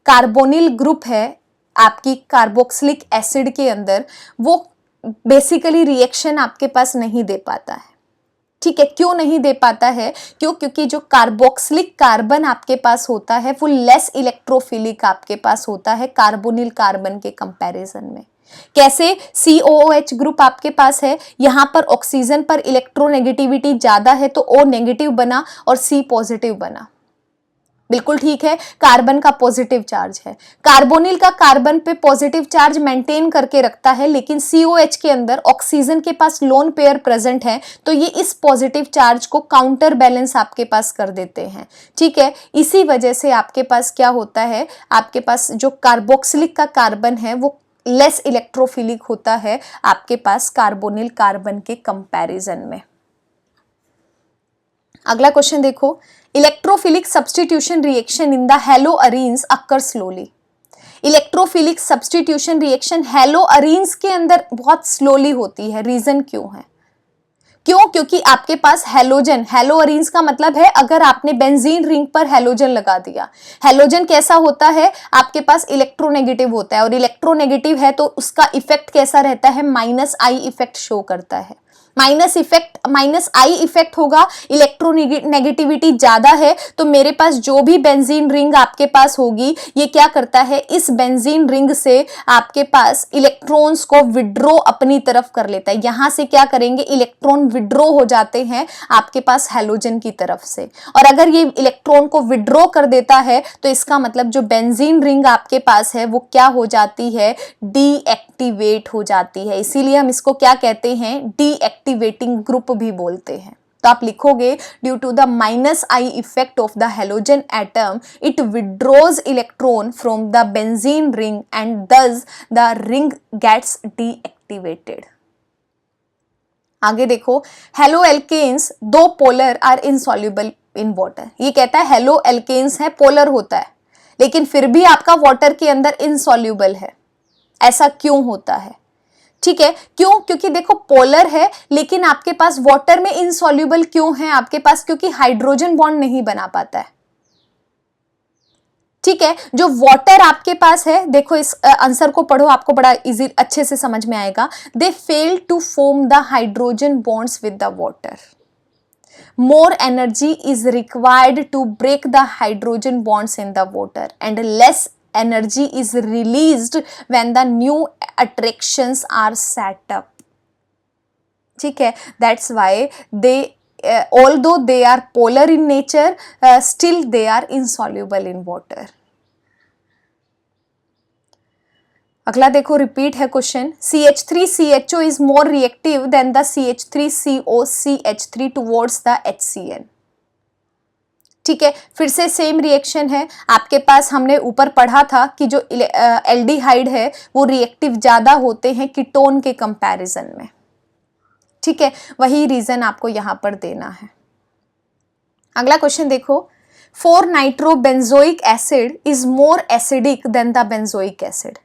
कार्बोनिल ग्रुप है आपकी कार्बोक्सिलिक एसिड के अंदर, वो बेसिकली रिएक्शन आपके पास नहीं दे पाता है। ठीक है, क्यों नहीं दे पाता है, क्योंकि जो कार्बोक्सिलिक कार्बन आपके पास होता है वो लेस इलेक्ट्रोफिलिक आपके पास होता है कार्बोनिल कार्बन के कंपैरिजन में। कैसे? COOH ग्रुप आपके पास है, यहां पर ऑक्सीजन पर इलेक्ट्रोनेगेटिविटी ज्यादा है तो O नेगेटिव बना और C पॉजिटिव बना। बिल्कुल ठीक है, कार्बन का पॉजिटिव चार्ज है। कार्बोनिल का कार्बन पे पॉजिटिव चार्ज मेंटेन करके रखता है, लेकिन COH के अंदर ऑक्सीजन के पास लोन पेयर प्रेजेंट है तो ये इस पॉजिटिव चार्ज को काउंटर बैलेंस आपके पास कर देते हैं। ठीक है, इसी वजह से आपके पास क्या होता है, आपके पास जो कार्बोक्सिलिक का कार्बन है वो लेस इलेक्ट्रोफिलिक होता है आपके पास कार्बोनिल कार्बन के कंपैरिजन में। अगला क्वेश्चन देखो, electrophilic substitution reaction in the haloarenes occur slowly. Electrophilic substitution reaction haloarenes के अंदर बहुत स्लोली होती है। रीजन क्यों है? क्यों? क्योंकि आपके पास हैलोजन, हैलोअरीन्स का मतलब है अगर आपने बेंजीन रिंग पर हैलोजन लगा दिया। हैलोजन कैसा होता है? आपके पास इलेक्ट्रोनेगेटिव होता है, और इलेक्ट्रोनेगेटिव है तो उसका इफेक्ट कैसा रहता है? -I इफेक्ट शो करता है। -I इफेक्ट होगा, इलेक्ट्रोनेगेटिविटी ज्यादा है तो मेरे पास जो भी बेंजीन रिंग आपके पास होगी ये क्या करता है, इस बेंजीन रिंग से आपके पास इलेक्ट्रॉन्स को विड्रॉ अपनी तरफ कर लेता है। यहां से क्या करेंगे, इलेक्ट्रॉन विड्रॉ हो जाते हैं आपके पास हैलोजन की तरफ से, और अगर ये इलेक्ट्रॉन को विड्रॉ कर देता है तो इसका मतलब जो बेंजीन रिंग आपके पास है वो क्या हो जाती है, डीएक्टिवेट हो जाती है। इसीलिए हम इसको क्या कहते हैं, डीएक्टिवेटिंग ग्रुप भी बोलते हैं। तो आप लिखोगे due to the -I effect of the halogen atom it withdraws electron from the benzene ring and thus the ring gets deactivated. आगे देखो, haloalkanes though polar are insoluble in water. ये कहता है हेलो एल्केन्स है, polar होता है, लेकिन फिर भी आपका वाटर के अंदर इनसॉल्युबल है। ऐसा क्यों होता है? ठीक है, क्यों? क्योंकि देखो पोलर है लेकिन आपके पास वाटर में इनसॉल्युबल क्यों है आपके पास? क्योंकि हाइड्रोजन बॉन्ड नहीं बना पाता है। ठीक है, जो वाटर आपके पास है, देखो इस आंसर को पढ़ो, आपको बड़ा इजी अच्छे से समझ में आएगा। They fail to form the hydrogen bonds with the water. More energy is required to break the hydrogen bonds in the water, and less energy is released when the new attractions are set up. ठीक है, that's why they although they are polar in nature, still they are insoluble in water. अगला देखो, repeat है question, CH3CHO is more reactive than the CH3COCH3 towards the HCl। ठीक है, फिर से same reaction है आपके पास। हमने ऊपर पढ़ा था कि जो एल्डिहाइड है वो रिएक्टिव ज्यादा होते हैं कीटोन के कंपैरिजन में। ठीक है, वही रीजन आपको यहां पर देना है। अगला क्वेश्चन देखो, four nitrobenzoic acid is more acidic than the benzoic acid.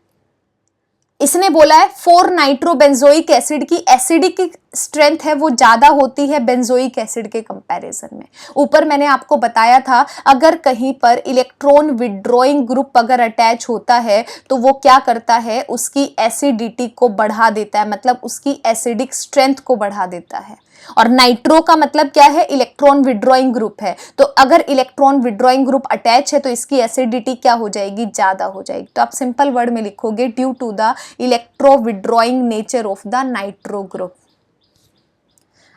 इसने बोला है 4-नाइट्रोबेंजोइक एसिड की एसिडिक स्ट्रेंथ है वो ज्यादा होती है बेंजोइक एसिड के कंपैरिजन में। ऊपर मैंने आपको बताया था अगर कहीं पर इलेक्ट्रॉन विड्रॉइंग ग्रुप अगर अटैच होता है तो वो क्या करता है, उसकी एसिडिटी को बढ़ा देता है, मतलब उसकी एसिडिक स्ट्रेंथ को बढ़ा देता है। और नाइट्रो का मतलब क्या है, इलेक्ट्रॉन विड्रॉइंग ग्रुप है, तो अगर इलेक्ट्रॉन विड्रॉइंग ग्रुप अटैच है तो इसकी एसिडिटी क्या हो जाएगी, ज्यादा हो जाएगी। तो आप सिंपल वर्ड में लिखोगे due to the electro withdrawing nature of the nitro group.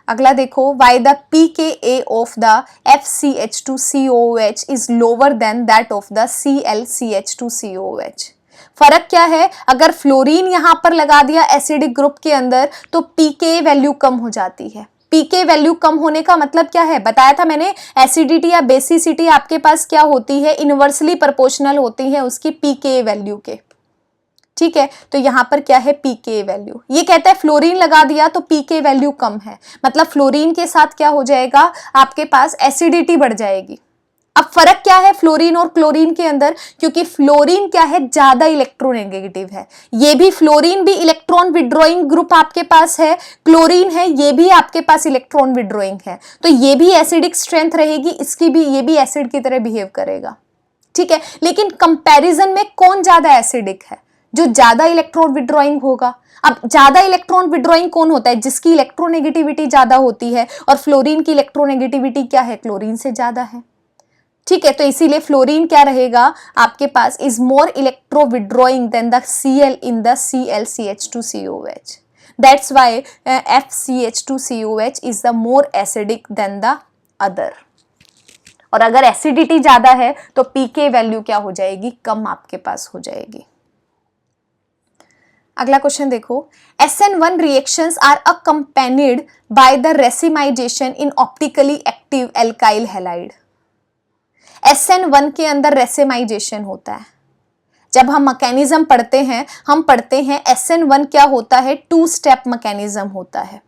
अगला देखो, why the pKa of the FCH2COOH is lower than that of the ClCH2COOH। फर्क क्या है, अगर फ्लोरीन यहां पर लगा दिया एसिडिक ग्रुप के अंदर तो pK वैल्यू कम हो जाती है। pK वैल्यू कम होने का मतलब क्या है, बताया था मैंने, एसिडिटी या बेसिसिटी आपके पास क्या होती है, इनवर्सली प्रोपोर्शनल होती है उसकी pK वैल्यू के। ठीक है, तो यहां पर क्या है, pK वैल्यू। ये कहता है फ्लोरीन लगा दिया तो pK वैल्यू कम है, मतलब फ्लोरीन के साथ क्या हो जाएगा, आपके पास एसिडिटी बढ़ जाएगी। अब फर्क क्या है फ्लोरीन और क्लोरीन के अंदर, क्योंकि फ्लोरीन क्या है, ज्यादा इलेक्ट्रोनेगेटिव है। ये भी फ्लोरीन भी इलेक्ट्रॉन विड्रॉइंग ग्रुप आपके पास है, क्लोरीन है ये भी आपके पास इलेक्ट्रॉन विड्रॉइंग है, तो ये भी एसिडिक स्ट्रेंथ रहेगी, इसकी भी, ये भी एसिड की तरह बिहेव करेगा। ठीक है, लेकिन कंपैरिजन में कौन ज्यादा एसिडिक है, जो ज्यादा इलेक्ट्रॉन विड्रॉइंग होगा। अब ज्यादा इलेक्ट्रॉन विड्रॉइंग कौन होता है, जिसकी इलेक्ट्रोनेगेटिविटी ज्यादा होती है, और फ्लोरीन की इलेक्ट्रोनेगेटिविटी क्या है, क्लोरीन से ज्यादा है। ठीक है, तो इसीलिए फ्लोरीन क्या रहेगा आपके पास, is more electro withdrawing than the Cl in the ClCH2COH. That's why FCH2COH is the more acidic than the other. और अगर एसिडिटी ज्यादा है तो पीके वैल्यू क्या हो जाएगी, कम आपके पास हो जाएगी. अगला क्वेश्चन देखो, SN1 reactions are accompanied by the racemisation in optically active alkyl halide. SN1 के अंदर रेसिमाइजेशन होता है. जब हम मैकेनिज्म पढ़ते हैं, हम पढ़ते हैं SN1 क्या होता है, 2 स्टेप मैकेनिज्म होता है.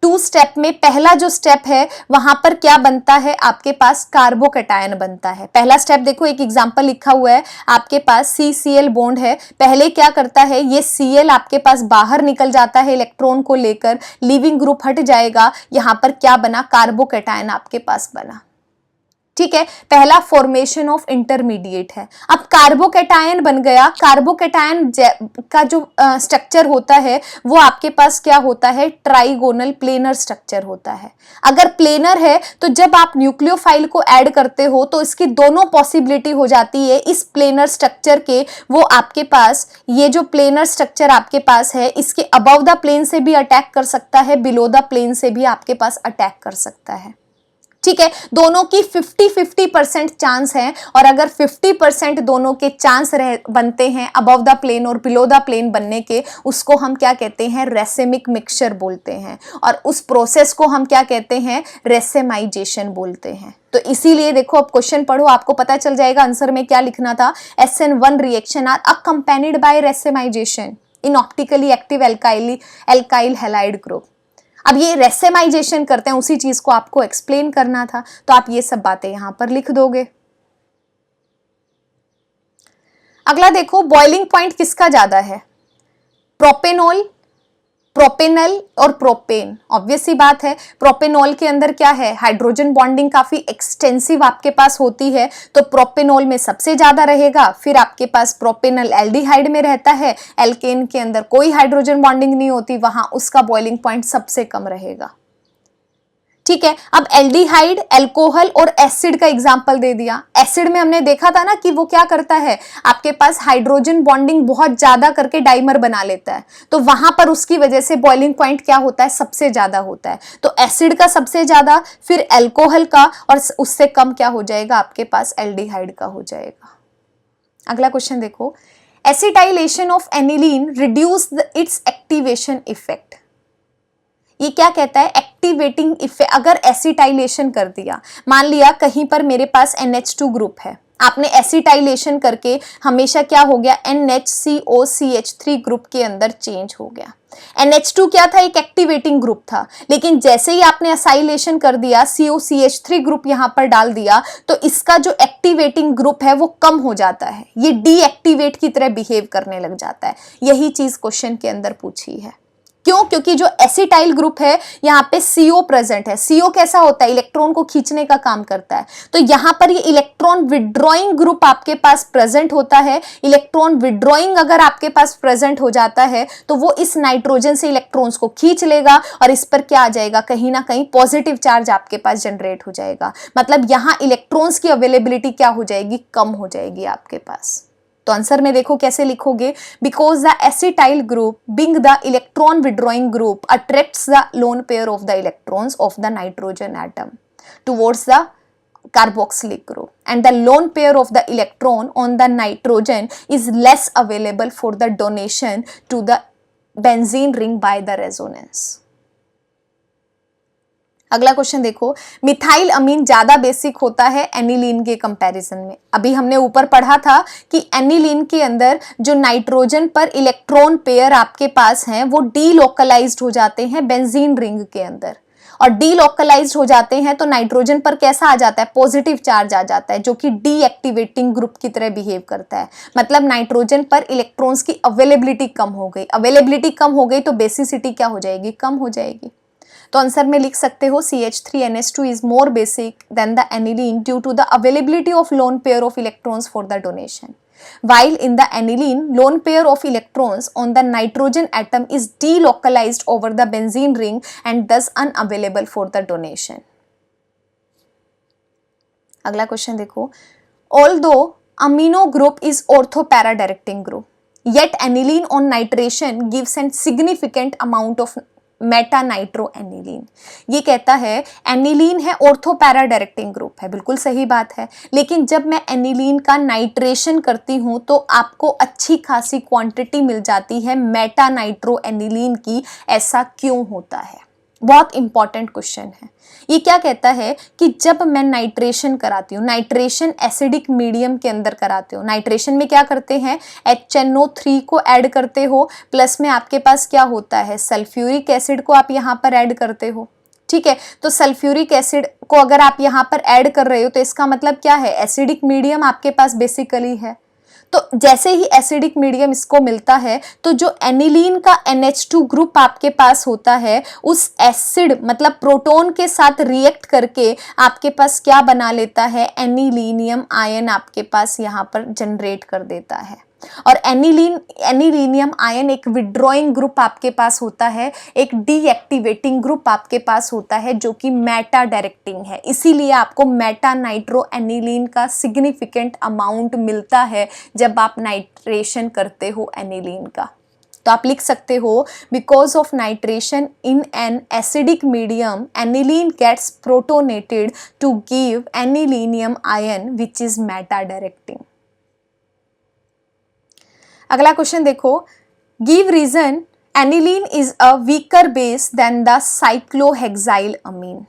2 स्टेप में पहला जो स्टेप है वहां पर क्या बनता है, आपके पास कार्बोकैटायन बनता है. पहला स्टेप देखो, एक एग्जांपल लिखा हुआ है आपके पास, CCl बॉन्ड है. पहले क्या करता है, ये Cl आपके पास बाहर निकल जाता है इलेक्ट्रॉन को लेकर, लीविंग ग्रुप हट जाएगा, यहां पर क्या बना, कार्बोकैटायन आपके पास बना. ठीक है, पहला फॉर्मेशन ऑफ इंटरमीडिएट है. अब कार्बोकैटायन बन गया. कार्बोकैटायन का जो स्ट्रक्चर होता है वो आपके पास क्या होता है, ट्राइगोनल प्लेनर स्ट्रक्चर होता है. अगर प्लेनर है तो जब आप न्यूक्लियोफाइल को ऐड करते हो तो इसकी दोनों पॉसिबिलिटी हो जाती है इस प्लेनर स्ट्रक्चर के, वो आपके पास ये जो प्लेनर स्ट्रक्चर आपके पास है इसके अबव द प्लेन से भी अटैक कर सकता है, बिलो द प्लेन से भी आपके पास अटैक कर सकता है. ठीक है, दोनों की 50-50% चांस है. और अगर 50% दोनों के चांस बनते हैं अबव द प्लेन और बिलो द प्लेन बनने के, उसको हम क्या कहते हैं, रेसेमिक मिक्सचर बोलते हैं. और उस प्रोसेस को हम क्या कहते हैं, रेसेमाइजेशन बोलते हैं. तो इसीलिए देखो, अब क्वेश्चन पढ़ो, आपको पता चल जाएगा आंसर में क्या लिखना था. SN1 reaction are accompanied by racemization in optically active alkyl halide group. अब ये रेसेमाइजेशन करते हैं, उसी चीज को आपको एक्सप्लेन करना था, तो आप ये सब बातें यहां पर लिख दोगे. अगला देखो, बॉइलिंग पॉइंट किसका ज्यादा है, प्रोपेनॉल, प्रोपेनल और प्रोपेन. ऑब्वियस सी बात है, प्रोपेनॉल के अंदर क्या है, हाइड्रोजन बॉन्डिंग काफी एक्सटेंसिव आपके पास होती है, तो प्रोपेनॉल में सबसे ज्यादा रहेगा. फिर आपके पास प्रोपेनल एल्डिहाइड में रहता है, एल्केन के अंदर कोई हाइड्रोजन बॉन्डिंग नहीं होती, वहां उसका बॉइलिंग पॉइंट सबसे कम रहेगा. ठीक है, अब एल्डिहाइड, एल्कोहल और एसिड का एग्जांपल दे दिया. एसिड में हमने देखा था ना कि वो क्या करता है, आपके पास हाइड्रोजन बॉन्डिंग बहुत ज्यादा करके डाइमर बना लेता है, तो वहां पर उसकी वजह से बॉइलिंग पॉइंट क्या होता है, सबसे ज्यादा होता है. तो एसिड का सबसे ज्यादा, फिर एल्कोहल का, और उससे कम क्या हो जाएगा, आपके पास एल्डिहाइड का हो जाएगा. अगला क्वेश्चन देखो, acetylation of aniline reduce it's activation effect. ये क्या कहता है, एक्टिवेटिंग इफेक्ट. अगर एसिटाइलेशन कर दिया, मान लिया कहीं पर मेरे पास NH2 ग्रुप है, आपने एसिटाइलेशन करके हमेशा क्या हो गया, NHCOCH3 ग्रुप के अंदर चेंज हो गया. NH2 क्या था, एक एक्टिवेटिंग ग्रुप था, लेकिन जैसे ही आपने एसाइलेशन कर दिया, COCH3 ग्रुप यहां पर डाल दिया, तो इसका जो एक्टिवेटिंग ग्रुप है वो कम हो जाता है, ये डीएक्टिवेट की तरह बिहेव करने लग जाता है. यही चीज क्वेश्चन के अंदर पूछी है. क्यों, क्योंकि जो एसिटाइल ग्रुप है यहाँ पे CO प्रेजेंट है. CO कैसा होता है, इलेक्ट्रॉन को खींचने का काम करता है, तो यहाँ पर ये इलेक्ट्रॉन विड्रॉइंग ग्रुप आपके पास प्रेजेंट होता है. इलेक्ट्रॉन विड्रॉइंग अगर आपके पास प्रेजेंट हो जाता है तो वो इस नाइट्रोजन से इलेक्ट्रॉन्स को खींच लेगा और इस पर क्या आ जाएगा, कहीं ना कहीं पॉजिटिव चार्ज आपके पास जनरेट हो जाएगा. मतलब यहाँ इलेक्ट्रॉन्स की अवेलेबिलिटी क्या हो जाएगी, कम हो जाएगी आपके पास. तो आंसर में देखो कैसे लिखोगे, because the acetyl group being the electron withdrawing group attracts the lone pair of the electrons of the nitrogen atom towards the carboxylic group, and the lone pair of the electron on the nitrogen is less available for the donation to the benzene ring by the resonance. अगला question देखो, methyl अमीन ज्यादा basic होता है aniline के comparison में. अभी हमने ऊपर पढ़ा था कि एनिलीन के अंदर जो नाइट्रोजन पर इलेक्ट्रॉन पेयर आपके पास हैं वो डीलोकलाइज्ड हो जाते हैं बेंजीन रिंग के अंदर, और डीलोकलाइज्ड हो जाते हैं तो नाइट्रोजन पर कैसा आ जाता है, पॉजिटिव चार्ज आ जाता है, जो कि डीएक्टिवेटिंग ग्रुप की तरह बिहेव करता है. मतलब नाइट्रोजन पर इलेक्ट्रॉन्स की अवेलेबिलिटी कम हो गई. अवेलेबिलिटी कम हो गई तो बेसिसिटी क्या हो जाएगी, कम हो जाएगी. तो आंसर में लिख सकते हो CH3NH2 is more basic than the aniline due to the availability of lone pair of electrons for the donation. While in the aniline, lone pair of electrons on the nitrogen atom is delocalized over the benzene ring and thus unavailable for the donation. अगला question देखो, although amino group is ortho para directing group yet aniline on nitration gives a significant amount of Meta nitro aniline. ये कहता है aniline है ortho para directing group है, बिल्कुल सही बात है, लेकिन जब मैं एनिलीन का नाइट्रेशन करती हूं तो आपको अच्छी खासी क्वांटिटी मिल जाती है मेटा नाइट्रो एनिलीन की। ऐसा क्यों होता है? बहुत इंपॉर्टेंट क्वेश्चन है। ये क्या कहता है कि जब मैं नाइट्रेशन कराती हूँ, नाइट्रेशन एसिडिक मीडियम के अंदर कराते हो, नाइट्रेशन में क्या करते हैं, HNO3 को ऐड करते हो, प्लस में आपके पास क्या होता है, सल्फ्यूरिक एसिड को आप यहाँ पर ऐड करते हो। ठीक है, तो सल्फ्यूरिक एसिड को अगर आप यहाँ पर ऐड कर रहे हो तो इसका मतलब क्या है, एसिडिक मीडियम आपके पास बेसिकली है। तो जैसे ही एसिडिक मीडियम इसको मिलता है तो जो एनिलीन का NH2 ग्रुप आपके पास होता है, उस एसिड मतलब प्रोटोन के साथ रिएक्ट करके आपके पास क्या बना लेता है, एनिलीनियम आयन आपके पास यहाँ पर जनरेट कर देता है। और एनिलीनियम आयन एक विड्रॉइंग ग्रुप आपके पास होता है, एक डीएक्टिवेटिंग ग्रुप आपके पास होता है जो कि मेटा डायरेक्टिंग है। इसीलिए आपको मेटा नाइट्रो एनिलीन का सिग्निफिकेंट अमाउंट मिलता है जब आप नाइट्रेशन करते हो एनिलीन का। तो आप लिख सकते हो, because of nitration in an acidic medium aniline gets protonated to give anilinium ion which is meta directing. अगला क्वेश्चन देखो, give reason aniline is a weaker base than the cyclohexyl amine.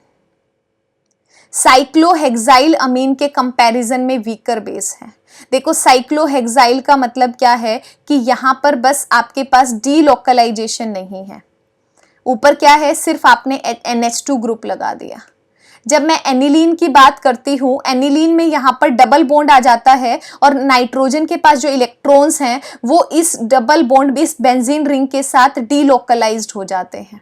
Cyclohexyl amine के comparison में weaker base है। देखो cyclohexyl का मतलब क्या है कि यहां पर बस आपके पास डीलोकलाइजेशन नहीं है, ऊपर क्या है, सिर्फ आपने NH2 ग्रुप लगा दिया। जब मैं एनिलीन की बात करती हूं, एनिलीन में यहाँ पर डबल बॉन्ड आ जाता है और नाइट्रोजन के पास जो इलेक्ट्रॉन्स हैं वो इस डबल बॉन्ड इस बेंजीन रिंग के साथ डीलोकलाइज्ड हो जाते हैं।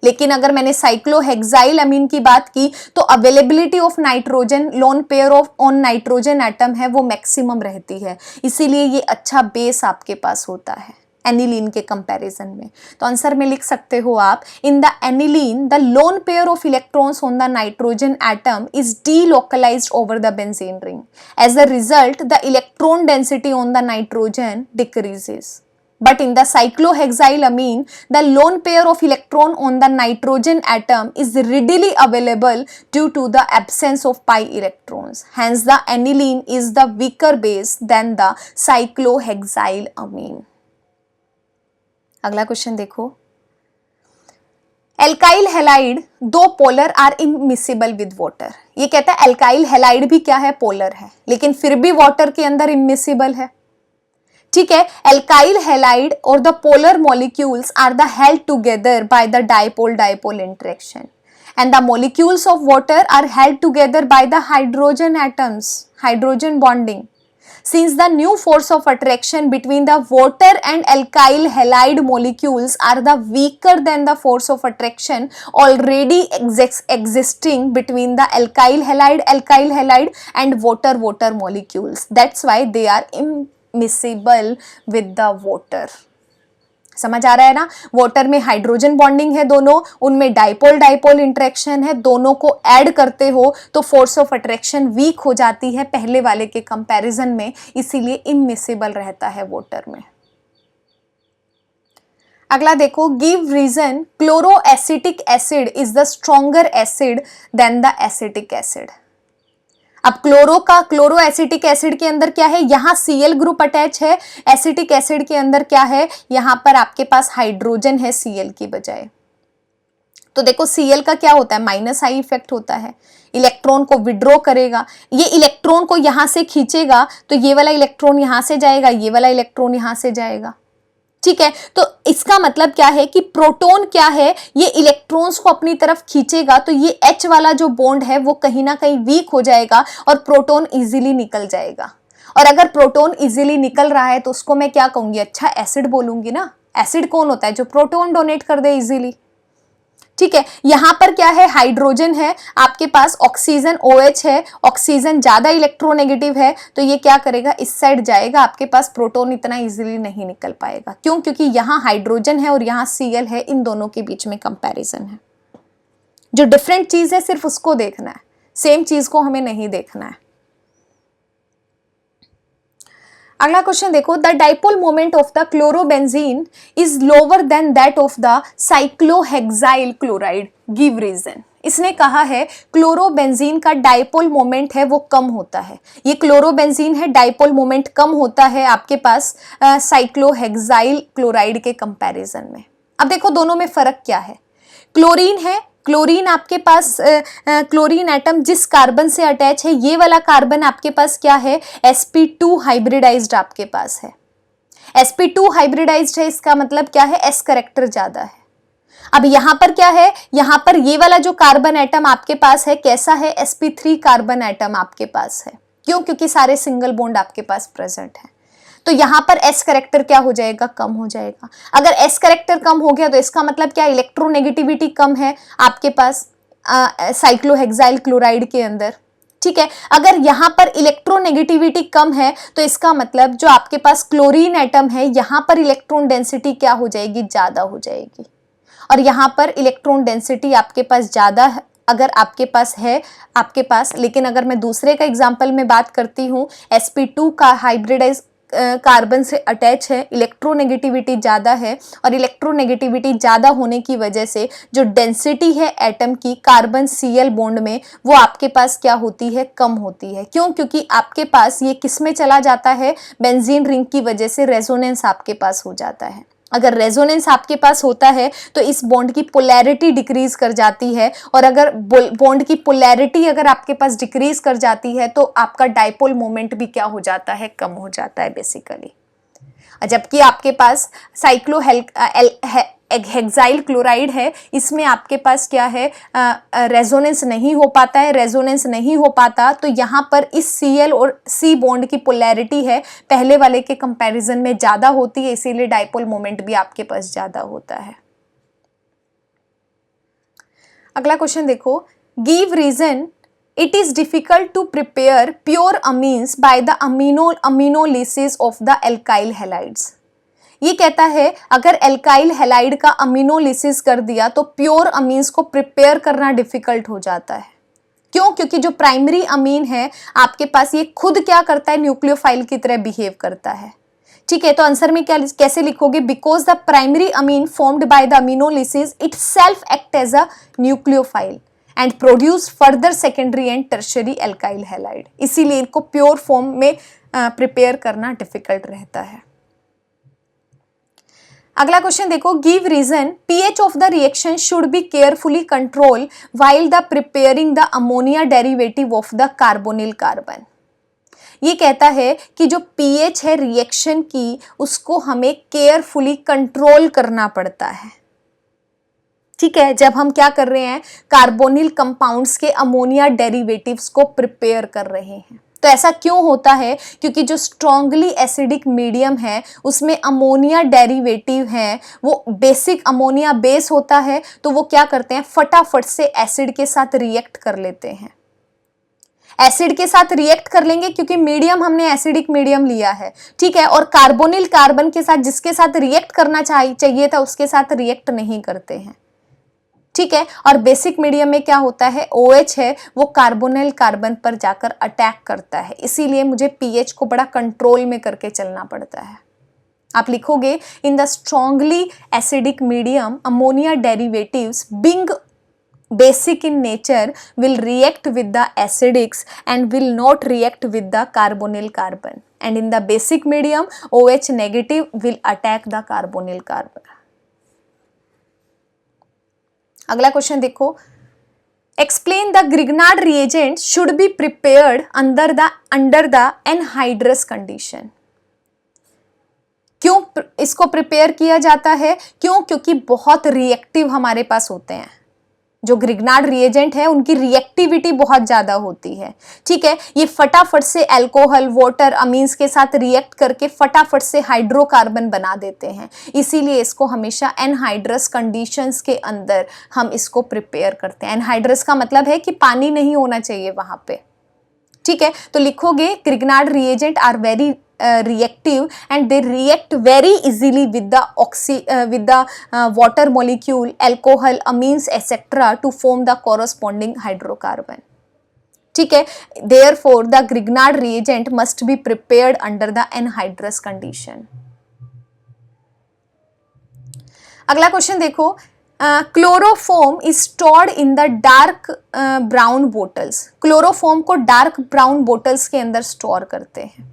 लेकिन अगर मैंने साइक्लोहेक्साइल अमीन की बात की तो availability of nitrogen, loan pair of on nitrogen atom है वो मैक्सिमम रहती है, इसीलिए ये अच्छा बेस आपके पास होता है एनिलीन के कंपैरिजन में। तो आंसर में लिख सकते हो आप, in the aniline the lone pair of electrons on the nitrogen atom is delocalised over the benzene ring. As a result the electron density on the nitrogen decreases. But in the cyclohexyl amine, the lone pair of electron on the nitrogen atom is readily available due to the absence of pi electrons. Hence, the aniline is the weaker base than the cyclohexyl amine. अगला question देखो, alkyl halide though polar are immiscible with water. ये कहता है alkyl halide भी क्या है, polar है, लेकिन फिर भी वाटर के अंदर इमिसिबल है। ठीक है, एल्काइल हैलाइड और the polar molecules are the held together by the dipole dipole interaction and the molecules of water are held together by the hydrogen atoms, hydrogen bonding. Since the new force of attraction between the water and alkyl halide molecules are the weaker than the force of attraction already existing between the alkyl halide and water molecules. That's why they are immiscible with the water. समझ आ रहा है ना, water में hydrogen bonding है दोनों, उनमें dipole dipole interaction है, दोनों को ऐड करते हो तो फोर्स ऑफ अट्रैक्शन वीक हो जाती है पहले वाले के कंपैरिजन में, इसीलिए इमिसिबल रहता है वाटर में। अगला देखो, give reason chloroacetic acid is the stronger acid than the acetic acid. अब क्लोरो एसिटिक एसिड के अंदर क्या है, यहाँ Cl ग्रुप अटैच है, एसिटिक एसिड के अंदर क्या है, यहाँ पर आपके पास हाइड्रोजन है Cl की बजाय। तो देखो Cl का क्या होता है, माइनस आई इफेक्ट होता है, इलेक्ट्रॉन को विड्रॉ करेगा, ये इलेक्ट्रॉन को यहां से खींचेगा तो ये वाला इलेक्ट्रॉन यहां से जाएगा, ये वाला इलेक्ट्रॉन यहां से जाएगा। ठीक है, तो इसका मतलब क्या है कि प्रोटॉन क्या है, ये इलेक्ट्रॉन्स को अपनी तरफ खींचेगा तो ये H वाला जो बॉन्ड है वो कहीं ना कहीं वीक हो जाएगा और प्रोटॉन इजीली निकल जाएगा। और अगर प्रोटॉन इजीली निकल रहा है तो उसको मैं क्या कहूंगी, अच्छा एसिड बोलूंगी ना। एसिड कौन होता है, जो प्रोटॉन डोनेट कर दे इजीली। ठीक है, यहां पर क्या है, हाइड्रोजन है, आपके पास ऑक्सीजन OH है, ऑक्सीजन ज्यादा इलेक्ट्रोनेगेटिव है तो ये क्या करेगा, इस साइड जाएगा, आपके पास प्रोटॉन इतना इजीली नहीं निकल पाएगा। क्यों, क्योंकि यहाँ हाइड्रोजन है और यहाँ Cl है, इन दोनों के बीच में कंपैरिजन है। जो डिफरेंट चीज है सिर्फ उसको देखना है, सेम चीज को हमें नहीं देखना है। अगला क्वेश्चन देखो, the dipole moment of the chlorobenzene is lower than that of the cyclohexyl chloride, give reason. इसने कहा है क्लोरोबेंजीन का डाइपोल मोमेंट है वो कम होता है, ये क्लोरोबेंजीन है, डाइपोल मोमेंट कम होता है आपके पास साइक्लोहेक्साइल क्लोराइड के कंपैरिजन में। अब देखो दोनों में फर्क क्या है। क्लोरीन है, क्लोरीन आपके पास क्लोरीन एटम जिस कार्बन से अटैच है, ये वाला कार्बन आपके पास क्या है, sp2 हाइब्रिडाइज्ड आपके पास है। sp2 हाइब्रिडाइज्ड है, इसका मतलब क्या है, s करेक्टर ज्यादा है। अब यहां पर क्या है, यहां पर ये वाला जो कार्बन एटम आपके पास है कैसा है, sp3 कार्बन एटम आपके पास है। क्यों? क्योंकि सारे सिंगल बॉन्ड आपके पास प्रेजेंट है। तो यहां पर s करेक्टर क्या हो जाएगा, कम हो जाएगा। अगर s करेक्टर कम हो गया तो इसका मतलब क्या, इलेक्ट्रोनेगेटिविटी कम है आपके पास साइक्लोहेक्साइल क्लोराइड के अंदर। ठीक है, अगर यहां पर इलेक्ट्रोनेगेटिविटी कम है तो इसका मतलब जो आपके पास क्लोरीन एटम है यहां पर इलेक्ट्रॉन डेंसिटी क्या हो जाएगी, ज्यादा हो जाएगी। और यहां पर इलेक्ट्रॉन डेंसिटी आपके पास ज्यादा है अगर आपके पास है आपके पास, लेकिन अगर मैं दूसरे का एग्जांपल में बात करती हूं, sp2 का हाइब्रिडाइज कार्बन से अटैच है, इलेक्ट्रोनेगेटिविटी ज़्यादा है, और इलेक्ट्रोनेगेटिविटी ज़्यादा होने की वजह से जो डेंसिटी है एटम की कार्बन Cl बॉन्ड में वो आपके पास क्या होती है, कम होती है। क्यों? क्योंकि आपके पास ये किस में चला जाता है, बेंजीन रिंग की वजह से रेजोनेंस आपके पास हो जाता है। अगर रेजोनेंस आपके पास होता है तो इस बॉन्ड की पोलैरिटी डिक्रीज कर जाती है, और अगर बॉन्ड की पोलैरिटी अगर आपके पास डिक्रीज कर जाती है तो आपका डाइपोल मोमेंट भी क्या हो जाता है, कम हो जाता है बेसिकली। जबकि आपके पास साइक्लोहेक्साइल क्लोराइड है, इसमें आपके पास क्या है, रेजोनेंस नहीं हो पाता है। रेजोनेंस नहीं हो पाता तो यहाँ पर इस Cl और C बॉन्ड की पोलैरिटी है पहले वाले के कंपैरिजन में ज़्यादा होती है, इसीलिए डाइपोल मोमेंट भी आपके पास ज़्यादा होता है। अगला क्वेश्चन देखो, give reason it is difficult to prepare pure amines by the aminolysis of the alkyl halides। ये कहता है अगर एल्काइल हैलाइड का अमीनोलिसिस कर दिया तो प्योर अमीन्स को प्रिपेयर करना डिफिकल्ट हो जाता है। क्यों? क्योंकि जो प्राइमरी अमीन है आपके पास ये खुद क्या करता है, न्यूक्लियोफाइल की तरह बिहेव करता है। ठीक है, तो आंसर में क्या कैसे लिखोगे, because the primary amine formed by the aminolysis it self act as a nucleophile and produce further secondary and tertiary alkyl halide. इसीलिए इनको प्योर फॉर्म में प्रिपेयर करना डिफिकल्ट रहता है। अगला क्वेश्चन देखो, give reason pH of the reaction should be carefully control while the preparing the ammonia derivative of the carbonyl carbon. ये कहता है कि जो pH है रिएक्शन की उसको हमें केयरफुली कंट्रोल करना पड़ता है। ठीक है, जब हम क्या कर रहे हैं, कार्बोनिल कंपाउंड्स के अमोनिया डेरिवेटिव्स को प्रिपेयर कर रहे हैं। तो ऐसा क्यों होता है, क्योंकि जो स्ट्रॉन्गली एसिडिक मीडियम है उसमें अमोनिया डेरिवेटिव है, वो बेसिक अमोनिया बेस होता है, तो वो क्या करते हैं, फटाफट से एसिड के साथ रिएक्ट कर लेते हैं। एसिड के साथ रिएक्ट कर लेंगे क्योंकि मीडियम हमने एसिडिक मीडियम लिया है। ठीक है, और कार्बोनिल कार्बन के साथ जिसके साथ रिएक्ट करना चाहिए था उसके साथ रिएक्ट नहीं करते हैं। ठीक है, और बेसिक मीडियम में क्या होता है, OH है वो कार्बोनिल कार्बन पर जाकर अटैक करता है, इसीलिए मुझे pH को बड़ा कंट्रोल में करके चलना पड़ता है। आप लिखोगे, in the strongly acidic medium ammonia derivatives being basic in nature will react with the acidics and will not react with the carbonyl carbon, and in the basic medium OH negative will attack the carbonyl carbon। अगला question देखो, explain the Grignard reagent should be prepared under the anhydrous condition. क्यों इसको prepare किया जाता है, क्यों? क्योंकि बहुत रिएक्टिव हमारे पास होते हैं। जो ग्रिग्नार्ड रिएजेंट है उनकी रिएक्टिविटी बहुत ज्यादा होती है। ठीक है, ये फटाफट से अल्कोहल, वाटर, अमीन्स के साथ रिएक्ट करके फटाफट से हाइड्रोकार्बन बना देते हैं, इसीलिए इसको हमेशा एनहाइड्रस कंडीशंस के अंदर हम इसको प्रिपेयर करते हैं। एनहाइड्रस का मतलब है कि पानी नहीं होना चाहिए वहां पे। ठीक है, तो लिखोगे, Grignard reagent are very reactive and they react very easily with the water molecule, alcohol, amines etc. to form the corresponding hydrocarbon। ठीक है, therefore the Grignard reagent must be prepared under the anhydrous condition. अगला question देखो, chloroform is stored in the dark brown bottles. Chloroform को dark brown bottles के अंदर store करते हैं।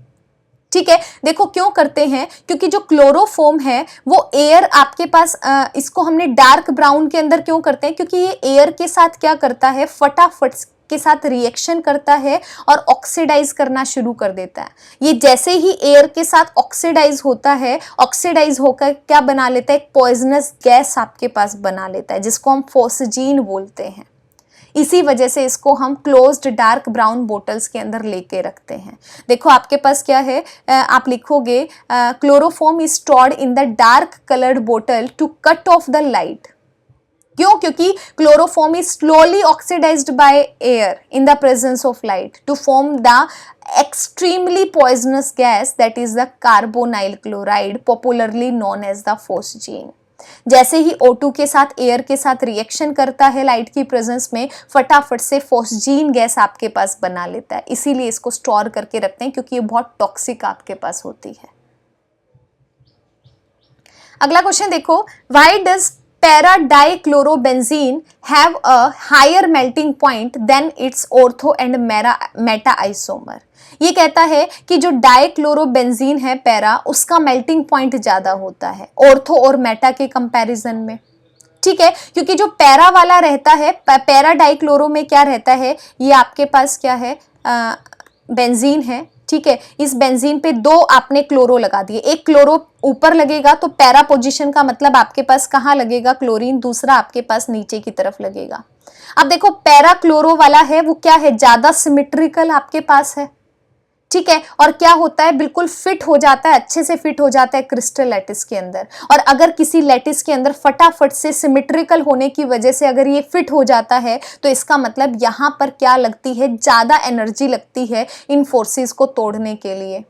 ठीक है, देखो क्यों करते हैं, क्योंकि जो क्लोरोफॉर्म है वो एयर आपके पास, इसको हमने डार्क ब्राउन के अंदर क्यों करते हैं, क्योंकि ये एयर के साथ क्या करता है, फटाफट के साथ रिएक्शन करता है और ऑक्सीडाइज करना शुरू कर देता है। ये जैसे ही एयर के साथ ऑक्सीडाइज होता है, ऑक्सीडाइज होकर क्या बना लेता है, एक पॉइजनस गैस आपके पास बना लेता है, जिसको हम फोस्जीन बोलते हैं। इसी वजह से इसको हम क्लोज्ड डार्क ब्राउन बोटल्स के अंदर लेके रखते हैं। देखो आपके पास क्या है, आप लिखोगे chloroform is stored in the dark coloured bottle to cut off the light. क्यों, क्योंकि chloroform is slowly oxidised by air in the presence of light to form the extremely poisonous gas that is the carbonyl chloride popularly known as the phosgene। जैसे ही O2 के साथ air के साथ reaction करता है light की presence में, फटाफट से फोस्जीन गैस आपके पास बना लेता है। इसीलिए इसको स्टोर करके रखते हैं, क्योंकि ये बहुत टॉक्सिक आपके पास होती है। अगला क्वेश्चन देखो, why does para dichlorobenzene have a higher melting point than its ortho and meta isomer. ये कहता है कि जो डाइक्लोरोबेंजीन है पैरा, उसका मेल्टिंग पॉइंट ज्यादा होता है ऑर्थो और मेटा के कंपैरिजन में। ठीक है, क्योंकि जो पैरा वाला रहता है, पैरा डाइक्लोरो में क्या रहता है, ये आपके पास क्या है, बेंजीन है। ठीक है, इस बेंजीन पे दो आपने क्लोरो लगा दिए, एक क्लोरो ऊपर लगेगा तो पैरा पोजीशन का मतलब आपके पास कहाँ लगेगा, क्लोरीन, दूसरा आपके पास नीचे की तरफ लगेगा। अब देखो पैरा क्लोरो वाला है वो क्या है, ज्यादा सिमेट्रिकल आपके पास है। ठीक है, और क्या होता है, बिल्कुल फिट हो जाता है, अच्छे से फिट हो जाता है क्रिस्टल लैटिस के अंदर। और अगर किसी लैटिस के अंदर फटाफट से सिमेट्रिकल होने की वजह से अगर ये फिट हो जाता है, तो इसका मतलब यहाँ पर क्या लगती है, ज्यादा एनर्जी लगती है इन फोर्सेस को तोड़ने के लिए।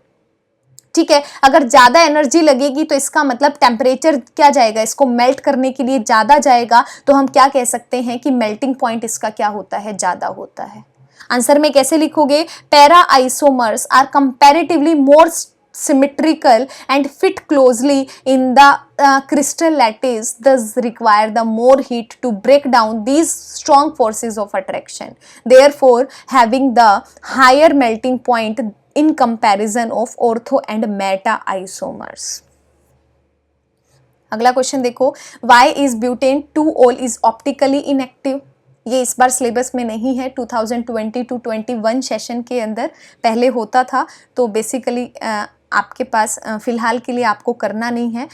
ठीक है, अगर ज्यादा एनर्जी लगेगी तो इसका मतलब टेम्परेचर क्या जाएगा, इसको मेल्ट करने के लिए ज्यादा जाएगा। तो हम क्या कह सकते हैं कि मेल्टिंग पॉइंट इसका क्या होता है, ज्यादा होता है। आंसर में कैसे लिखोगे, para isomers are comparatively more symmetrical and fit closely in the crystal lattice, thus require the more heat to break down these strong forces of attraction, therefore having the higher melting point in comparison of ortho and meta isomers। अगला question देखो, why is butane 2-ol is optically inactive। ये इस बार syllabus में नहीं है, 2020-21 session के अंदर पहले होता था। तो बेसिकली आपके पास फिलहाल के लिए आपको करना नहीं है।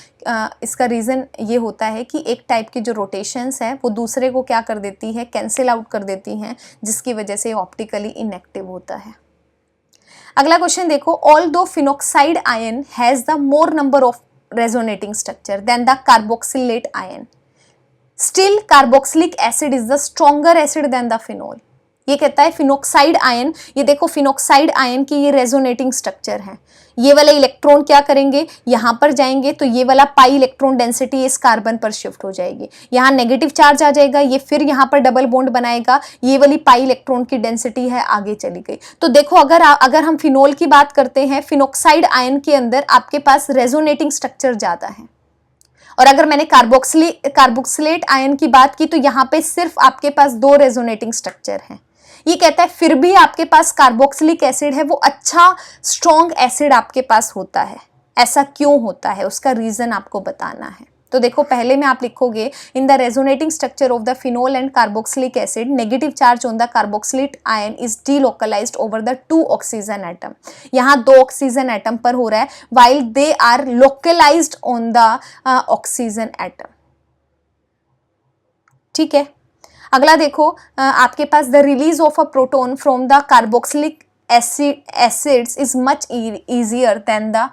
इसका रीज़न ये होता है कि एक टाइप की जो रोटेशंस है वो दूसरे को क्या कर देती है, कैंसिल आउट कर देती हैं, जिसकी वजह से ऑप्टिकली इनएक्टिव होता है। अगला क्वेश्चन देखो, although phenoxide ion has the more number of resonating structure than the carboxylate ion, still carboxylic acid is the stronger acid than the phenol. ये कहता है फिनोक्साइड आयन, ये देखो फिनोक्साइड आयन की ये रेजोनेटिंग स्ट्रक्चर है। ये वाला इलेक्ट्रॉन क्या करेंगे, यहाँ पर जाएंगे तो ये वाला पाई इलेक्ट्रॉन डेंसिटी इस कार्बन पर शिफ्ट हो जाएगी, यहाँ नेगेटिव चार्ज आ जाएगा, ये फिर यहाँ पर डबल बॉन्ड बनाएगा, ये वाली पाई इलेक्ट्रॉन की डेंसिटी है आगे चली गई। तो देखो अगर हम फिनोल की बात करते हैं, फिनोक्साइड आयन के अंदर आपके पास रेजोनेटिंग स्ट्रक्चर ज्यादा है। और अगर मैंने कार्बोक्सिलेट आयन की बात की तो यहाँ पे सिर्फ आपके पास 2 रेजोनेटिंग स्ट्रक्चर हैं। ये कहता है फिर भी आपके पास कार्बोक्सिलिक एसिड है वो अच्छा स्ट्रॉन्ग एसिड आपके पास होता है। ऐसा क्यों होता है, उसका रीजन आपको बताना है। तो देखो पहले में आप लिखोगे, in the resonating structure of the phenol and carboxylic acid negative charge on the carboxylate ion is delocalised over the 2 oxygen atom. यहाँ 2 ऑक्सीजन एटम पर हो रहा है, while they are localized on the oxygen atom. ठीक है, अगला देखो, आपके पास the release of a proton from the carboxylic acids is much easier than the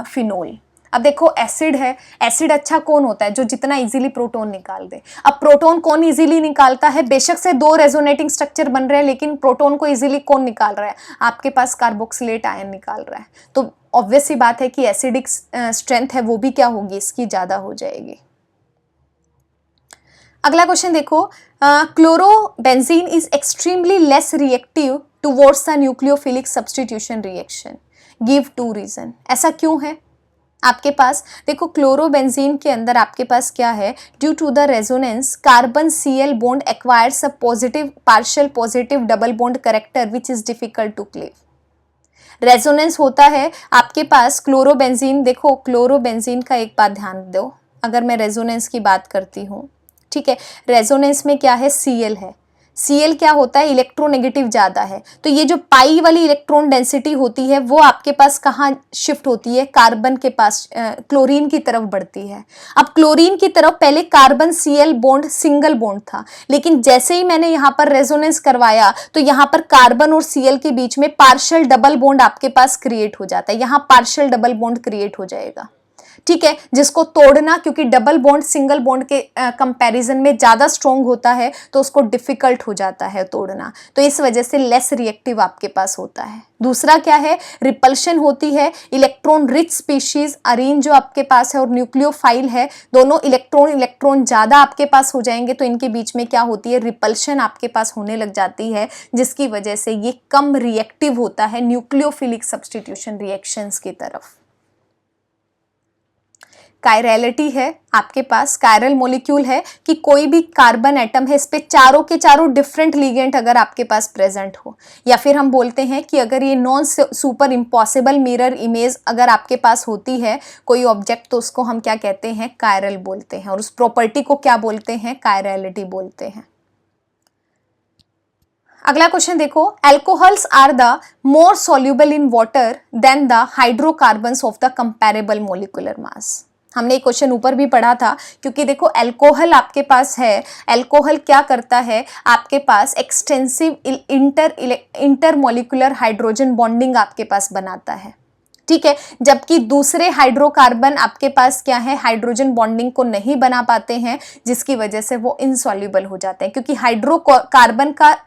phenol. अब देखो एसिड है, एसिड अच्छा कौन होता है, जो जितना इजीली प्रोटोन निकाल दे। अब प्रोटोन कौन इजीली निकालता है, बेशक से 2 रेजोनेटिंग स्ट्रक्चर बन रहे हैं, लेकिन प्रोटोन को इजीली कौन निकाल रहा है, आपके पास कार्बोक्सिलेट आयन निकाल रहा है। तो ऑब्वियस सी बात है कि एसिडिक स्ट्रेंथ है वो भी क्या होगी, इसकी ज्यादा हो जाएगी। अगला क्वेश्चन देखो, chlorobenzene is extremely less reactive towards the nucleophilic substitution reaction, give 2 reason. ऐसा क्यों है? आपके पास देखो क्लोरोबेंजीन के अंदर आपके पास क्या है, due to the resonance carbon Cl bond acquires a positive partial positive double bond character which is difficult to cleave. Resonance होता है आपके पास क्लोरोबेंजीन, देखो क्लोरोबेंजीन का एक बात ध्यान दो, अगर मैं रेजोनेंस की बात करती हूँ, ठीक है, रेजोनेंस में क्या है, Cl है, Cl क्या होता है, इलेक्ट्रोनेगेटिव ज़्यादा है, तो ये जो पाई वाली इलेक्ट्रॉन डेंसिटी होती है वो आपके पास कहाँ शिफ्ट होती है, कार्बन के पास, क्लोरीन की तरफ बढ़ती है। अब क्लोरीन की तरफ पहले carbon Cl bond single bond था, लेकिन जैसे ही मैंने यहाँ पर रेजोनेंस करवाया तो यहाँ पर कार्बन और Cl के बीच में पार्शियल डबल बॉन्ड आपके पास क्रिएट हो जाता है, यहाँ पार्शियल डबल बॉन्ड क्रिएट हो जाएगा, ठीक है, जिसको तोड़ना, क्योंकि डबल बॉन्ड सिंगल बॉन्ड के कंपैरिजन में ज़्यादा स्ट्रॉन्ग होता है तो उसको डिफिकल्ट हो जाता है तोड़ना, तो इस वजह से लेस रिएक्टिव आपके पास होता है। दूसरा क्या है, रिपल्शन होती है, इलेक्ट्रॉन रिच स्पीशीज अरीन जो आपके पास है और न्यूक्लियोफाइल है, दोनों इलेक्ट्रॉन ज़्यादा आपके पास हो जाएंगे तो इनके बीच में क्या होती है, रिपल्शन आपके पास होने लग जाती है, जिसकी वजह से ये कम रिएक्टिव होता है न्यूक्लियोफिलिक सब्स्टिट्यूशन रिएक्शंस की तरफ। कायरलिटी है आपके पास, कायरल मॉलिक्यूल है कि कोई भी कार्बन एटम है, इस पे चारों के चारों डिफरेंट लिगेंड अगर आपके पास प्रेजेंट हो, या फिर हम बोलते हैं कि अगर ये non super impossible mirror image अगर आपके पास होती है कोई ऑब्जेक्ट, तो उसको हम क्या कहते हैं, कायरल बोलते हैं, और उस प्रॉपर्टी को क्या बोलते हैं, कायरलिटी बोलते हैं। अगला क्वेश्चन देखो, alcohols are the more soluble in water than the hydrocarbons of the comparable molecular mass. हमने एक क्वेश्चन ऊपर भी पढ़ा था, क्योंकि देखो एल्कोहल आपके पास है, एल्कोहल क्या करता है, आपके पास extensive inter molecular hydrogen bonding आपके पास बनाता है, ठीक है, जबकि दूसरे हाइड्रोकार्बन आपके पास क्या है, हाइड्रोजन बॉन्डिंग को नहीं बना पाते हैं, जिसकी वजह से वो इनसॉल्युबल हो जाते हैं, क्योंकि हाइड्रोकार्बन का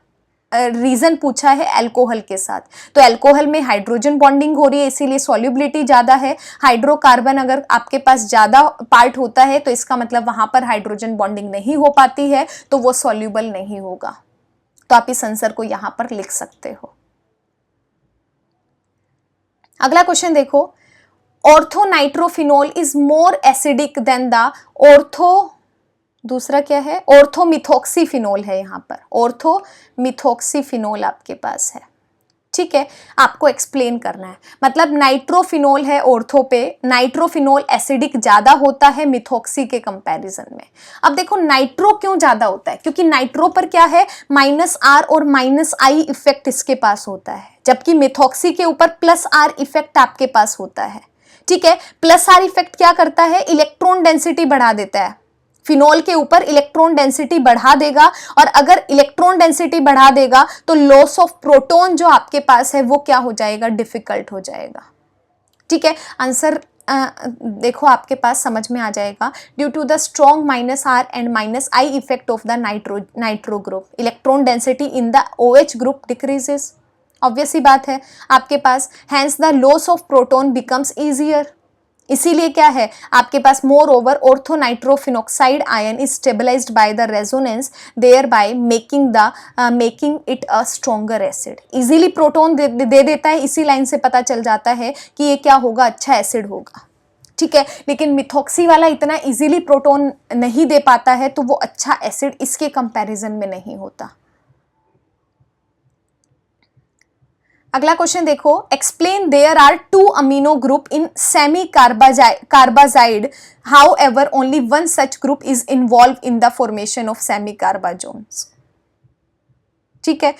रीजन पूछा है एल्कोहल के साथ, तो एल्कोहल में हाइड्रोजन बॉन्डिंग हो रही है इसीलिए सॉल्युबिलिटी ज्यादा है, हाइड्रोकार्बन अगर आपके पास ज्यादा पार्ट होता है तो इसका मतलब वहां पर हाइड्रोजन बॉन्डिंग नहीं हो पाती है तो वो सॉल्युबल नहीं होगा, तो आप इस आंसर को यहां पर लिख सकते हो। अगला क्वेश्चन देखो, orthonitrophenol is more acidic than the दूसरा क्या है, ऑर्थोमिथॉक्सीफिनोल है, यहाँ पर ऑर्थोमिथॉक्सीफिनोल आपके पास है, ठीक है, आपको एक्सप्लेन करना है, मतलब नाइट्रोफिनोल है ऑर्थो पे, नाइट्रोफिनोल एसिडिक ज्यादा होता है मिथॉक्सी के कंपैरिजन में। अब देखो नाइट्रो क्यों ज्यादा होता है, क्योंकि नाइट्रो पर क्या है, -R और -I इफेक्ट इसके पास होता है, जबकि मिथॉक्सी के ऊपर +R इफेक्ट आपके पास होता है, ठीक है, +R इफेक्ट क्या करता है, इलेक्ट्रॉन डेंसिटी बढ़ा देता है, फिनोल के ऊपर इलेक्ट्रॉन डेंसिटी बढ़ा देगा, और अगर इलेक्ट्रॉन डेंसिटी बढ़ा देगा तो लॉस ऑफ प्रोटॉन जो आपके पास है वो क्या हो जाएगा, डिफिकल्ट हो जाएगा, ठीक है। आंसर देखो आपके पास समझ में आ जाएगा, due to the strong -R and -I effect of the nitro group, electron density in the OH group decreases, obvious ही बात है आपके पास, hence the loss of proton becomes easier, इसीलिए क्या है आपके पास, more over orthonitrophenoxide ion is stabilized by the resonance there by making it a stronger acid, easily proton दे देता है, इसी लाइन से पता चल जाता है कि ये क्या होगा, अच्छा एसिड होगा, ठीक है, लेकिन मिथॉक्सी वाला इतना इजीली प्रोटॉन नहीं दे पाता है तो वो अच्छा एसिड इसके कंपैरिजन में नहीं होता। अगला क्वेश्चन देखो, explain there are 2 amino group in semi carbazide, however only 1 such group is involve in the formation of semi carbazones, ठीक है,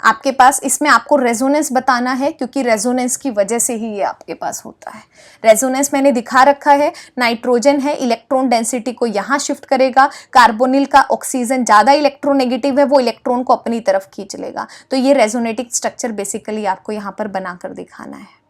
आपके पास इसमें आपको रेजोनेंस बताना है, क्योंकि रेजोनेंस की वजह से ही ये आपके पास होता है। रेजोनेंस मैंने दिखा रखा है, नाइट्रोजन है, इलेक्ट्रॉन डेंसिटी को यहाँ शिफ्ट करेगा, कार्बोनिल का ऑक्सीजन ज़्यादा इलेक्ट्रोनेगेटिव है, वो इलेक्ट्रॉन को अपनी तरफ खींच लेगा, तो ये रेजोनेटिक स्ट्रक्चर बेसिकली आपको यहाँ पर बनाकर दिखाना है।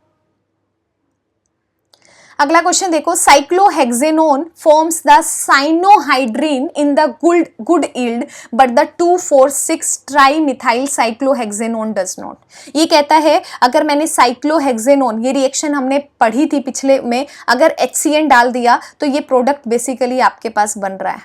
अगला क्वेश्चन देखो, cyclohexanone forms the cyanohydrin in the good yield but the 2,4,6 trimethyl cyclohexanone does not. ये कहता है अगर मैंने साइक्लोहेक्सेनोन, ये रिएक्शन हमने पढ़ी थी पिछले में, अगर HCN डाल दिया तो ये प्रोडक्ट बेसिकली आपके पास बन रहा है,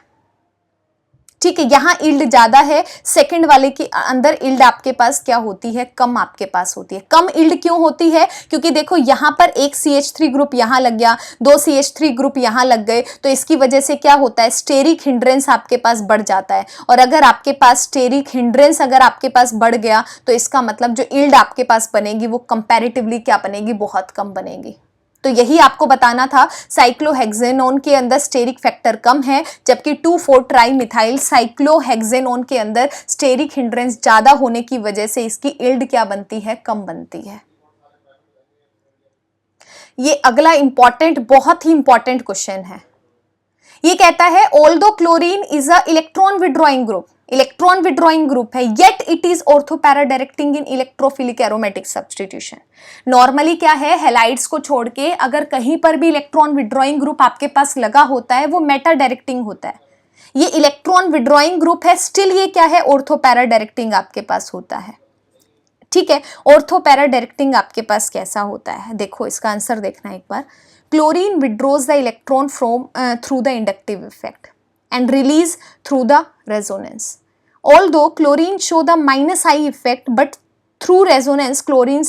ठीक है, यहाँ इल्ड ज्यादा है, सेकंड वाले के अंदर इल्ड आपके पास क्या होती है, कम आपके पास होती है। कम इल्ड क्यों होती है, क्योंकि देखो यहाँ पर एक CH3 ग्रुप यहाँ लग गया, 2 CH3 ग्रुप यहाँ लग गए, तो इसकी वजह से क्या होता है, स्टेरिक हिंड्रेंस आपके पास बढ़ जाता है। और अगर आपके पास स्टेरिक हिंड्रेंस अगर आपके पास बढ़ गया तो इसका मतलब जो इल्ड आपके पास बनेगी वो कंपैरेटिवली क्या बनेगी, बहुत कम बनेगी। तो यही आपको बताना था, साइक्लोहेक्सेनोन के अंदर स्टेरिक फैक्टर कम है, जबकि 2,4 ट्राई मिथाइल साइक्लोहेक्सेनोन के अंदर स्टेरिक हिंड्रेंस ज्यादा होने की वजह से इसकी इल्ड क्या बनती है, कम बनती है। ये अगला इंपॉर्टेंट, बहुत ही इंपॉर्टेंट क्वेश्चन है। ये कहता है although chlorine is a electron withdrawing group, electron withdrawing group है, yet it is orthopara directing in electrophilic aromatic substitution. Normally क्या है, हैलाइड्स को छोड़ के अगर कहीं पर भी इलेक्ट्रॉन विड्रॉइंग ग्रुप आपके पास लगा होता है वो मेटा डायरेक्टिंग होता है। ये इलेक्ट्रॉन विड्रॉइंग ग्रुप है, स्टिल ये क्या है, ऑर्थोपैरा डायरेक्टिंग आपके पास होता है। ठीक है, ऑर्थोपैरा डायरेक्टिंग आपके पास कैसा होता है, देखो इसका आंसर देखना एक बार। Chlorine withdraws the electron from through the inductive effect and release through the resonance. Although chlorine show the -I effect, but through resonance chlorine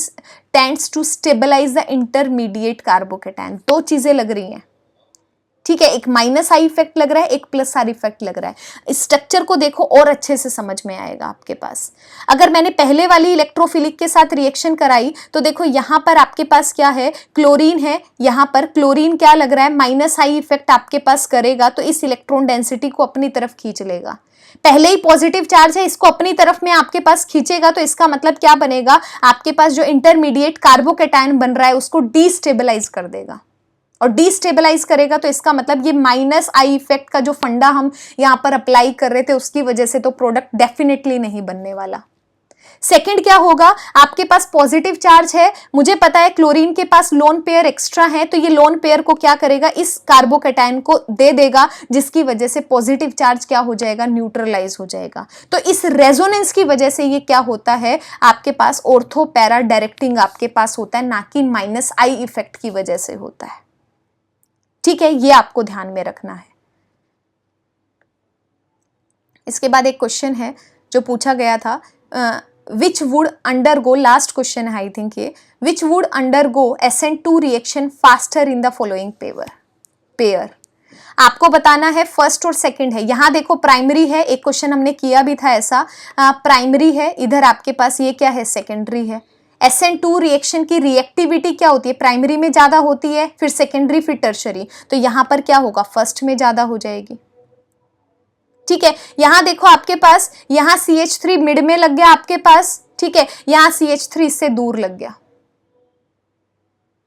tends to stabilize the intermediate carbocation. दो चीजें लग रही हैं, ठीक है, एक -I इफेक्ट लग रहा है, एक +R इफेक्ट लग रहा है। स्ट्रक्चर को देखो और अच्छे से समझ में आएगा आपके पास। अगर मैंने पहले वाली इलेक्ट्रोफिलिक के साथ रिएक्शन कराई तो देखो यहाँ पर आपके पास क्या है, क्लोरीन है, यहाँ पर क्लोरीन क्या लग रहा है, -I इफेक्ट आपके पास करेगा तो इस इलेक्ट्रॉन डेंसिटी को अपनी तरफ खींच लेगा। पहले ही पॉजिटिव चार्ज है, इसको अपनी तरफ में आपके पास खींचेगा तो इसका मतलब क्या बनेगा, आपके पास जो इंटरमीडिएट कार्बोकेटायन बन रहा है उसको डीस्टेबलाइज कर देगा। और डीस्टेबलाइज करेगा तो इसका मतलब ये -I इफेक्ट का जो फंडा हम यहाँ पर अप्लाई कर रहे थे उसकी वजह से तो प्रोडक्ट डेफिनेटली नहीं बनने वाला। सेकंड क्या होगा, आपके पास पॉजिटिव चार्ज है, मुझे पता है क्लोरीन के पास लोन पेयर एक्स्ट्रा है, तो ये लोन पेयर को क्या करेगा, इस कार्बोकेटायन को दे देगा, जिसकी वजह से पॉजिटिव चार्ज क्या हो जाएगा, न्यूट्रलाइज हो जाएगा। तो इस रेजोनेंस की वजह से ये क्या होता है, आपके पास ऑर्थोपैरा डायरेक्टिंग आपके पास होता है, ना कि -I इफेक्ट की वजह से होता है। ठीक है, ये आपको ध्यान में रखना है। इसके बाद एक क्वेश्चन है जो पूछा गया था, which would undergo, last question है आई थिंक ये, which would undergo SN2 reaction faster in the following pair. आपको बताना है फर्स्ट और सेकंड है। यहां देखो प्राइमरी है, एक क्वेश्चन हमने किया भी था ऐसा, प्राइमरी है, इधर आपके पास ये क्या है, सेकेंडरी है। SN2 रिएक्शन की रिएक्टिविटी क्या होती है, प्राइमरी में ज्यादा होती है, फिर सेकेंडरी, फिर टर्शरी, तो यहां पर क्या होगा, फर्स्ट में ज्यादा हो जाएगी। ठीक है, यहां देखो आपके पास, यहां CH3 मिड में लग गया आपके पास, ठीक है, यहां CH3 इससे दूर लग गया,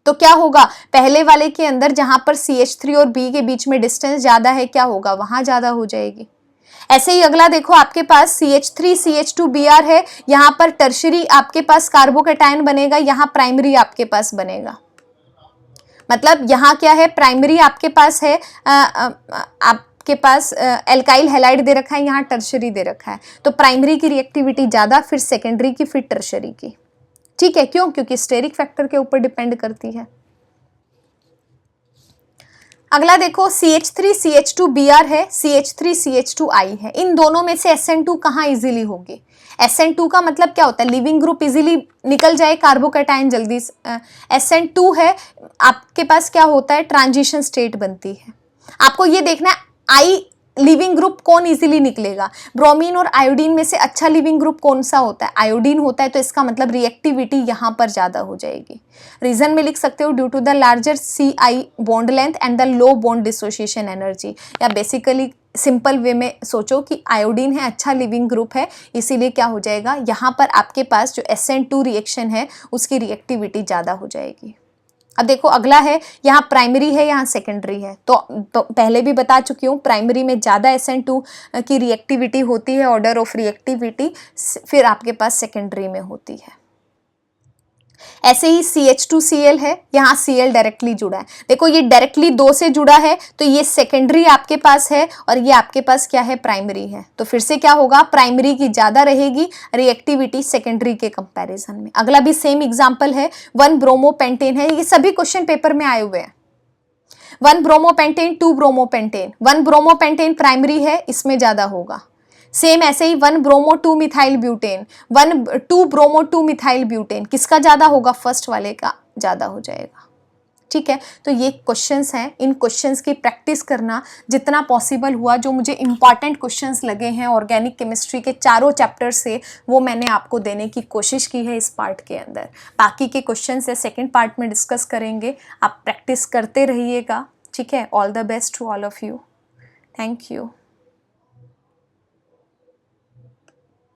तो क्या होगा, पहले वाले के अंदर जहां पर CH3 और B के बीच में डिस्टेंस ज्यादा है, क्या होगा, वहां ज्यादा हो जाएगी। ऐसे ही अगला देखो आपके पास CH3 CH2Br है, यहां पर टर्शरी आपके पास कार्बोकेटायन बनेगा, यहां प्राइमरी आपके पास बनेगा। मतलब यहां क्या है, प्राइमरी आपके पास है, आपके पास एल्काइल हैलाइड दे रखा है, यहाँ टर्शरी दे रखा है, तो प्राइमरी की रिएक्टिविटी ज्यादा, फिर सेकेंडरी की, फिर टर्शरी की। ठीक है, क्यों, क्योंकि स्टेरिक फैक्टर के ऊपर डिपेंड करती है। अगला देखो CH3 CH2Br है, CH3 CH2I है, इन दोनों में से SN2 कहाँ इजीली होगी। SN2 का मतलब क्या होता है, लिविंग ग्रुप इजीली निकल जाए, कार्बोकेटायन जल्दी। SN2 है, आपके पास क्या होता है, ट्रांजिशन स्टेट बनती है। आपको ये देखना है I लिविंग ग्रुप कौन इजीली निकलेगा, ब्रोमीन और आयोडीन में से अच्छा लिविंग ग्रुप कौन सा होता है, आयोडीन होता है, तो इसका मतलब रिएक्टिविटी यहां पर ज्यादा हो जाएगी। रीजन में लिख सकते हो, due to the larger CI bond length and the low bond dissociation energy, या बेसिकली सिंपल वे में सोचो कि आयोडीन है, अच्छा लिविंग ग्रुप है, इसीलिए क्या हो जाएगा, यहाँ पर आपके पास जो SN2 रिएक्शन है उसकी रिएक्टिविटी ज्यादा हो जाएगी। अब देखो अगला है, यहाँ प्राइमरी है, यहाँ सेकेंडरी है, तो पहले भी बता चुकी हूँ, प्राइमरी में ज़्यादा SN2 की रिएक्टिविटी होती है, ऑर्डर ऑफ रिएक्टिविटी, फिर आपके पास सेकेंडरी में होती है। ऐसे ही CH2Cl है, यहाँ Cl डायरेक्टली जुड़ा है, देखो ये डायरेक्टली 2 से जुड़ा है, तो ये सेकेंडरी आपके पास है और ये आपके पास क्या है, प्राइमरी है, तो फिर से क्या होगा, प्राइमरी की ज्यादा रहेगी रिएक्टिविटी सेकेंडरी के कंपैरिजन में। अगला भी सेम एग्जांपल है, 1 ब्रोमोपेंटेन है, ये सभी क्वेश्चन पेपर में आए हुए हैं। 1 ब्रोमोपेंटेन 2 ब्रोमोपेंटेन, 1 ब्रोमोपेंटेन प्राइमरी है, इसमें ज्यादा होगा, सेम ऐसे ही 1 bromo 2 methyl butane, 2 bromo 2 methyl butane, किसका ज़्यादा होगा? फर्स्ट वाले का ज़्यादा हो जाएगा। ठीक है, तो ये क्वेश्चंस हैं, इन क्वेश्चंस की प्रैक्टिस करना जितना पॉसिबल हुआ। जो मुझे इंपॉर्टेंट क्वेश्चंस लगे हैं ऑर्गेनिक केमिस्ट्री के चारों चैप्टर से, वो मैंने आपको देने की कोशिश की है इस पार्ट के अंदर। बाकी के क्वेश्चंस है सेकेंड पार्ट में डिस्कस करेंगे। आप प्रैक्टिस करते रहिएगा। ठीक है, all the best to all of you. Thank you.